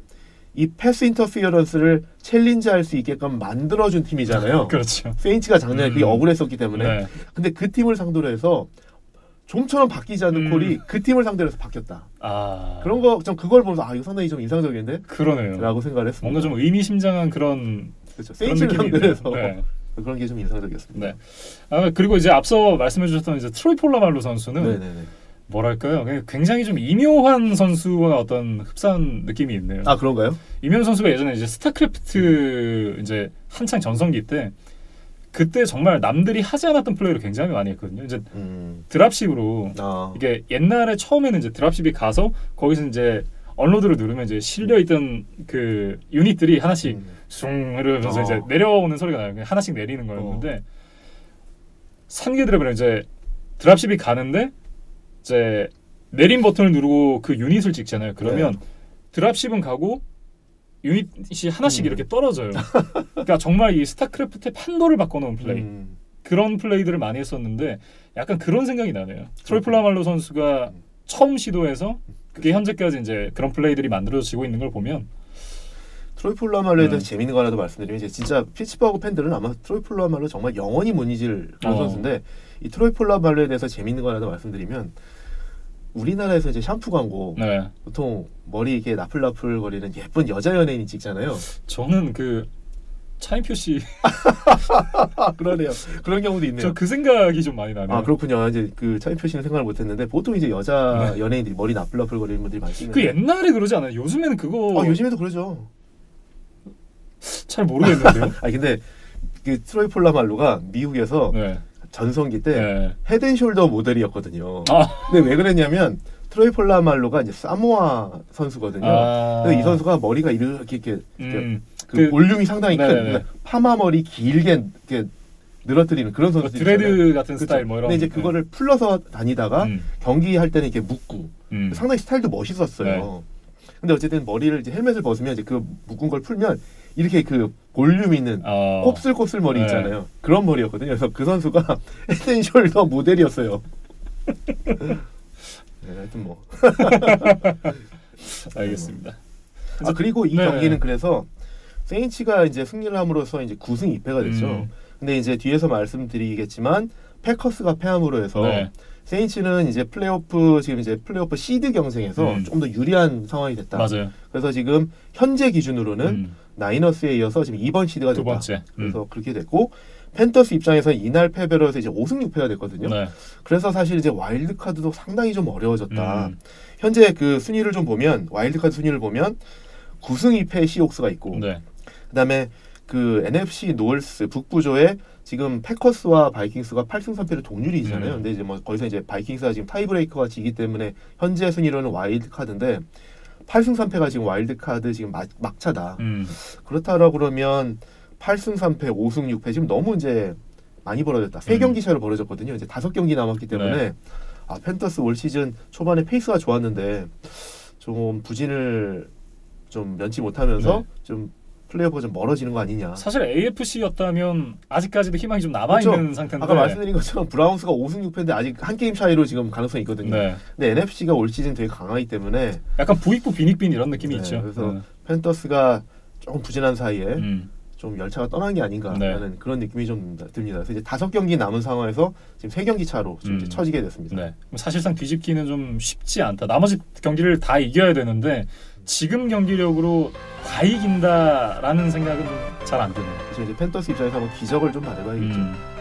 이 패스 인터피어런스를 챌린지할 수 있게끔 만들어준 팀이잖아요. 그렇죠. 세인츠가 작년에 그게 억울했었기 때문에. 근데 그 팀을 상대로 해서 좀처럼 바뀌지 않는 콜이 그 팀을 상대로 해서 바뀌었다. 그런 거 좀 그걸 보면서 이거 상당히 좀 인상적인데? 그러네요. 라고 생각을 했습니다. 뭔가 좀 의미심장한 그런 그렇죠. 세인츠를 상대로 해서 그런 게 좀 인상적이었습니다. 그리고 이제 앞서 말씀해 주셨던 이제 트로이 폴라말루 선수는 뭐랄까요? 굉장히 좀 이묘한 선수와 어떤 흡사한 느낌이 있네요. 그런가요? 이묘한 선수가 예전에 이제 스타크래프트 이제 한창 전성기 때 그때 정말 남들이 하지 않았던 플레이를 굉장히 많이 했거든요. 이제 드랍십으로 이게 옛날에 처음에는 이제 드랍십이 가서 거기서 이제 언로드를 누르면 이제 실려 있던 그 유닛들이 하나씩 숭 이러면서 이제 내려오는 소리가 나요. 하나씩 내리는 거였는데 산기들을 이제 드랍십이 가는데 이제 내림 버튼을 누르고 그 유닛을 찍잖아요. 그러면 네. 드랍십은 가고 유닛이 하나씩 이렇게 떨어져요. 그러니까 정말 이 스타크래프트의 판도를 바꿔놓은 플레이. 그런 플레이들을 많이 했었는데 약간 그런 생각이 나네요. 트로이 폴라말로 선수가 처음 시도해서 그게 현재까지 이제 그런 플레이들이 만들어지고 있는 걸 보면 트로이 폴라말로에 대해서 재밌는 거 하나 더 말씀드리면 이제 진짜 피츠버그 팬들은 아마 트로이 폴라말로 정말 영원히 못 잊을 그런 선수인데 이 트로이 폴라말로에 대해서 재밌는 거 하나 더 말씀드리면 우리나라에서 이제 샴푸 광고 보통 머리 이렇게 나풀나풀 거리는 예쁜 여자 연예인이 찍잖아요. 저는 그 차인표 씨 그러네요. 그런 경우도 있네요. 저 그 생각이 좀 많이 나네요. 아 그렇군요. 이제 그 차인표 씨는 생각을 못했는데 보통 이제 여자 연예인들이 머리 나풀나풀 거리는 분들이 많이 찍는. 그 옛날에 그러지 않아요? 요즘에는 그거. 요즘에도 그러죠. 잘 모르겠는데요. 근데 그 트로이 폴라말로가 미국에서 전성기 때 헤드앤숄더 모델이었거든요. 근데 왜 그랬냐면 트로이 폴라말로가 이제 사모아 선수거든요. 근데 이 선수가 머리가 이렇게 그 볼륨이 상당히 큰 파마 머리 길게 이렇게 늘어뜨리는 그런 선수. 드레드 있잖아요. 같은 스타일 뭐 이런. 근데 이제 그거를 풀러서 다니다가 경기할 때는 이렇게 묶고 상당히 스타일도 멋있었어요. 근데 어쨌든 머리를 이제 헬멧을 벗으면 이제 그 묶은 걸 풀면 이렇게 그 볼륨 있는 곱슬곱슬 머리 있잖아요. 그런 머리였거든요. 그래서 그 선수가 헤드앤숄더 모델이었어요. 하여튼 뭐. 알겠습니다. 그리고 이 경기는 그래서 세인츠가 이제 승리를 함으로써 이제 9승 2패가 됐죠. 근데 이제 뒤에서 말씀드리겠지만 패커스가 패함으로 해서 세인츠는 이제 지금 이제 플레이오프 시드 경쟁에서 좀 더 유리한 상황이 됐다. 맞아요. 그래서 지금 현재 기준으로는 나이너스에 이어서 지금 2번 시드가 됐다. 두 번째. 그래서 그렇게 됐고 펜터스 입장에서 이날 패배로 해서 이제 5승 6패가 됐거든요. 그래서 사실 이제 와일드 카드도 상당히 좀 어려워졌다. 현재 그 순위를 좀 보면 와일드 카드 순위를 보면 9승 2패 시옥스가 있고 그다음에 그 NFC 노스 북부조에 지금 패커스와 바이킹스가 8승 3패를 동률이잖아요. 근데 이제 뭐 거기서 이제 바이킹스가 지금 타이브레이커가 지기 때문에 현재 순위로는 와일드 카드인데 8승 3패가 지금 와일드 카드 지금 막차다. 그렇다라고 그러면 8승 3패, 5승 6패 지금 너무 이제 많이 벌어졌다. 3경기 차로 벌어졌거든요. 이제 5경기 남았기 때문에 펜터스 올 시즌 초반에 페이스가 좋았는데 좀 부진을 좀 면치 못하면서 좀 플레이오프가 좀 멀어지는 거 아니냐. 사실 AFC였다면 아직까지도 희망이 좀 남아있는 상태인데 아까 말씀드린 것처럼 브라운스가 5승 6패인데 아직 한 게임 차이로 지금 가능성이 있거든요. 근데 NFC가 올 시즌 되게 강하기 때문에 약간 부익부 빈익빈 이런 느낌이 있죠. 그래서 펜터스가 조금 부진한 사이에 좀 열차가 떠난 게 아닌가라는 그런 느낌이 좀 듭니다. 그래서 이제 5경기 남은 상황에서 지금 3경기 차로 좀 이제 처지게 됐습니다. 사실상 뒤집기는 좀 쉽지 않다. 나머지 경기를 다 이겨야 되는데 지금 경기력으로 다 이긴다라는 생각은 잘 안 드네요. 그래서 이제 펜터스 입장에서 한번 기적을 좀 말해봐야겠죠.